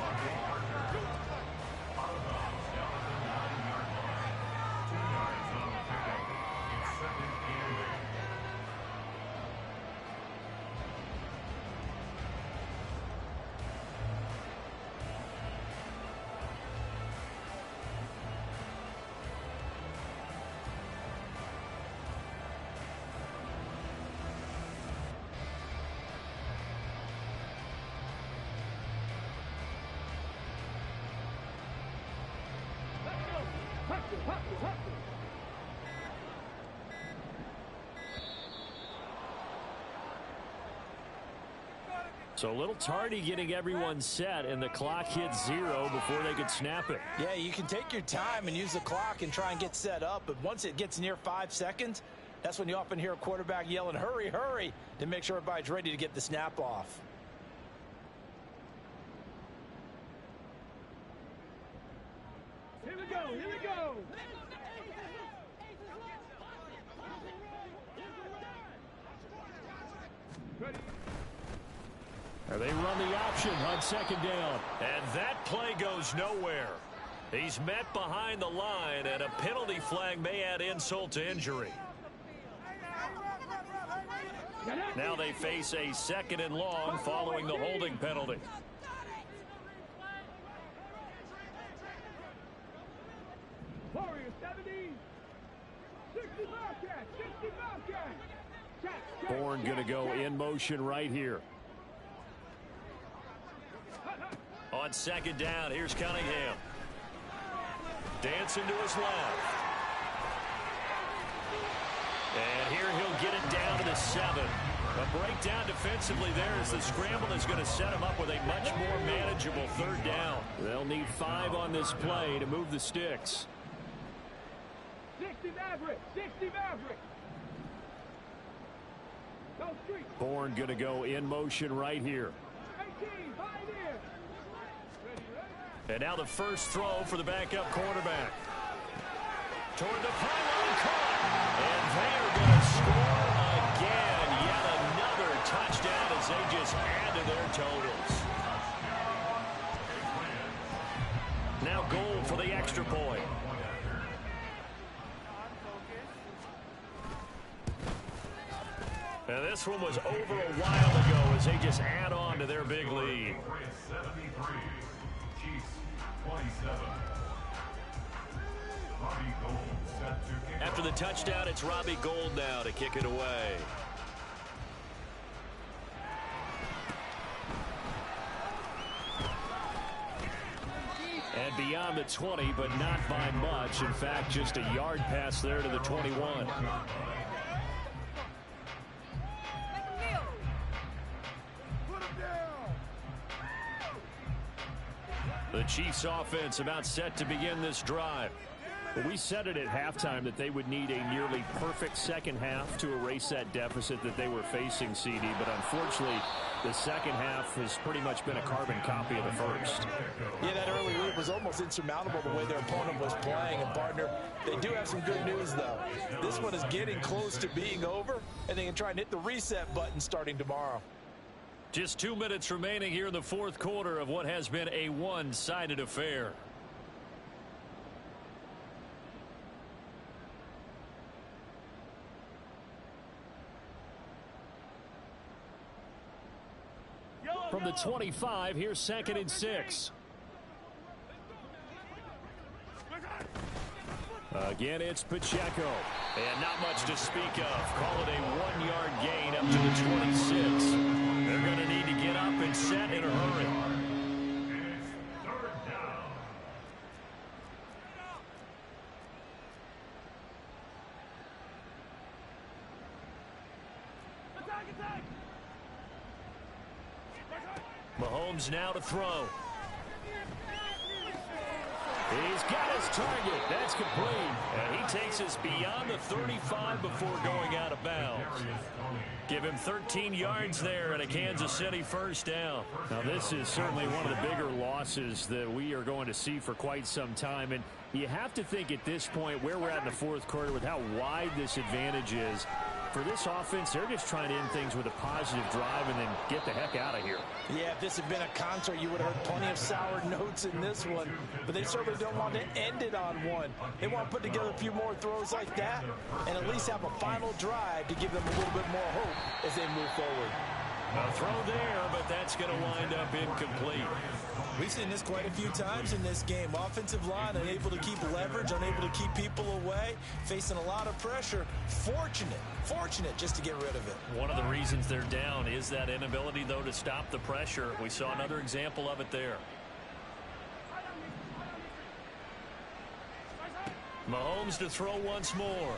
[SPEAKER 1] So a little tardy getting everyone set, and the clock hit 0 before they could snap it.
[SPEAKER 3] Yeah, you can take your time and use the clock and try and get set up, but once it gets near 5 seconds, that's when you often hear a quarterback yelling, hurry, hurry, to make sure everybody's ready to get the snap off.
[SPEAKER 6] Here we go, here we go. Ready.
[SPEAKER 1] Now they run the option on 2nd down. And that play goes nowhere. He's met behind the line, and a penalty flag may add insult to injury. Now they face a 2nd and long following the holding penalty.
[SPEAKER 6] Warriors 70. 60 Bobcat, 60 Bobcat.
[SPEAKER 1] Bourne going to go in motion right here. On 2nd down, here's Cunningham. Dancing to his left. And here he'll get it down to the 7. A breakdown defensively there as the scramble is going to set him up with a much more manageable 3rd down. They'll need 5 on this play to move the sticks.
[SPEAKER 6] 60 Maverick, 60 Maverick. Go street.
[SPEAKER 1] Bourne going to go in motion right here.
[SPEAKER 6] 18, pioneer. Ready, ready.
[SPEAKER 1] And now the first throw for the backup quarterback. Toward the pylon, caught. And they are going to score again. Yet another touchdown as they just add to their totals. Now goal for the extra point. And this one was over a while ago as they just add on to their big lead.
[SPEAKER 4] 73, Chiefs 27. Robbie Gould set to kick
[SPEAKER 1] After the touchdown, it's Robbie Gould now to kick it away. And beyond the 20, but not by much. In fact, just a yard pass there to the 21. The Chiefs offense about set to begin this drive. Well, we said it at halftime that they would need a nearly perfect second half to erase that deficit that they were facing, CD. But unfortunately, the second half has pretty much been a carbon copy of the first.
[SPEAKER 3] Yeah, that early lead was almost insurmountable the way their opponent was playing. And, partner, they do have some good news, though. This one is getting close to being over, and they can try and hit the reset button starting tomorrow.
[SPEAKER 1] Just 2 minutes remaining here in the 4th quarter of what has been a one-sided affair. From the 25, here's 2nd and 6. Again, it's Pacheco. And not much to speak of. Call it a 1-yard gain up to the 26. They're going to need to get up and set in a hurry.
[SPEAKER 4] It's 3rd down.
[SPEAKER 6] Attack, attack.
[SPEAKER 1] Mahomes now to throw. He's got his target. That's complete. And he takes us beyond the 35 before going out of bounds. Give him 13 yards there and a Kansas City first down. Now, this is certainly one of the bigger losses that we are going to see for quite some time. And you have to think at this point where we're at in the 4th quarter with how wide this advantage is. For this offense, they're just trying to end things with a positive drive and then get the heck out of here.
[SPEAKER 3] Yeah, if this had been a concert, you would have heard plenty of sour notes in this one. But they certainly don't want to end it on one. They want to put together a few more throws like that and at least have a final drive to give them a little bit more hope as they move forward.
[SPEAKER 1] A throw there, but that's going to wind up incomplete.
[SPEAKER 2] We've seen this quite a few times in this game. Offensive line unable to keep leverage, unable to keep people away, facing a lot of pressure. Fortunate just to get rid of it.
[SPEAKER 1] One of the reasons they're down is that inability, though, to stop the pressure. We saw another example of it there. Mahomes to throw once more.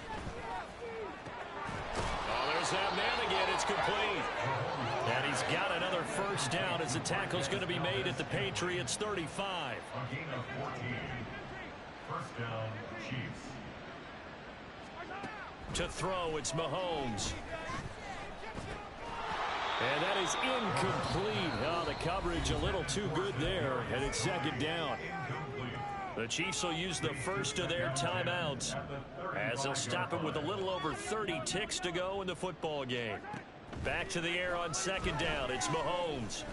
[SPEAKER 1] Oh, there's that man again. It's complete. And he's got another first down as the tackle's going to be made at the Patriots 35.
[SPEAKER 4] A gain of 14. First down, Chiefs.
[SPEAKER 1] To throw, it's Mahomes. And that is incomplete. Oh, the coverage a little too good there, and it's second down. The Chiefs will use the first of their timeouts as they'll stop it with a little over 30 ticks to go in the football game. Back to the air on second down. It's Mahomes.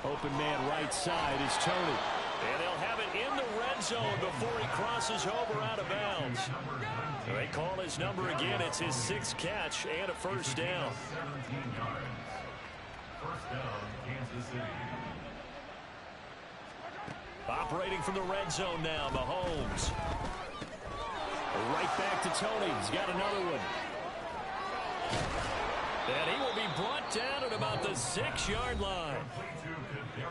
[SPEAKER 1] Open man right side is Tony. And they'll have it in the red zone before he crosses over out of bounds. They call his number again. It's his 6th catch and a first down.
[SPEAKER 4] 17 yards. First down, Kansas City.
[SPEAKER 1] Operating from the red zone now, Mahomes. Right back to Tony. He's got another one. And he will be brought down at about the 6-yard line.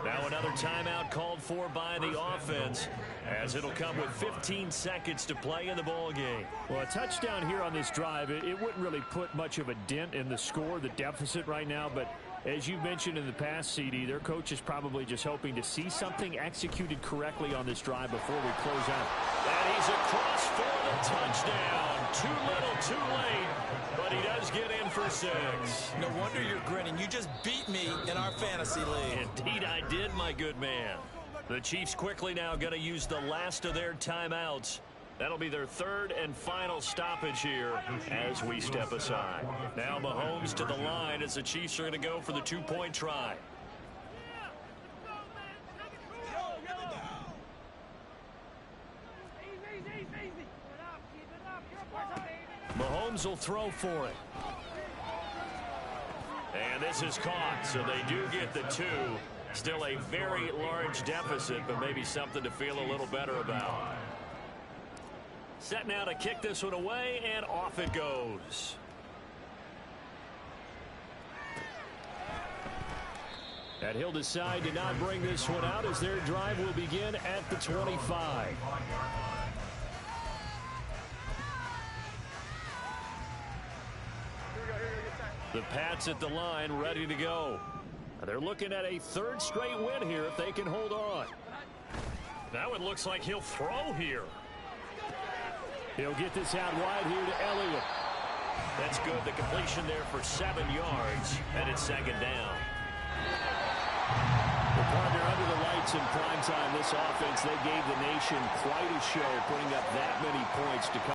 [SPEAKER 1] Now another timeout called for by the offense, as it'll come with 15 seconds to play in the ball game.
[SPEAKER 6] Well, a touchdown here on this drive, it wouldn't really put much of a dent in the score, the deficit right now, but as you mentioned in the past, CD, their coach is probably just hoping to see something executed correctly on this drive before we close out.
[SPEAKER 1] And he's across for the touchdown. Too little, too late, but he does get in for 6.
[SPEAKER 2] No wonder you're grinning. You just beat me in our fantasy league.
[SPEAKER 1] Indeed I did, my good man. The Chiefs quickly now going to use the last of their timeouts. That'll be their 3rd and final stoppage here as we step aside. Now Mahomes to the line as the Chiefs are going to go for the 2-point try. Mahomes will throw for it. And this is caught, so they do get the 2. Still a very large deficit, but maybe something to feel a little better about. Set now to kick this one away, and off it goes.
[SPEAKER 6] And he'll decide to not bring this one out as their drive will begin at the 25.
[SPEAKER 1] The Pats at the line, ready to go. They're looking at a 3rd straight win here if they can hold on. Now it looks like he'll throw here.
[SPEAKER 6] He'll get this out wide here to Elliott.
[SPEAKER 1] That's good. The completion there for 7 yards, and it's second down.
[SPEAKER 6] The partner under the lights in prime time, this offense, they gave the nation quite a show, putting up that many points to come.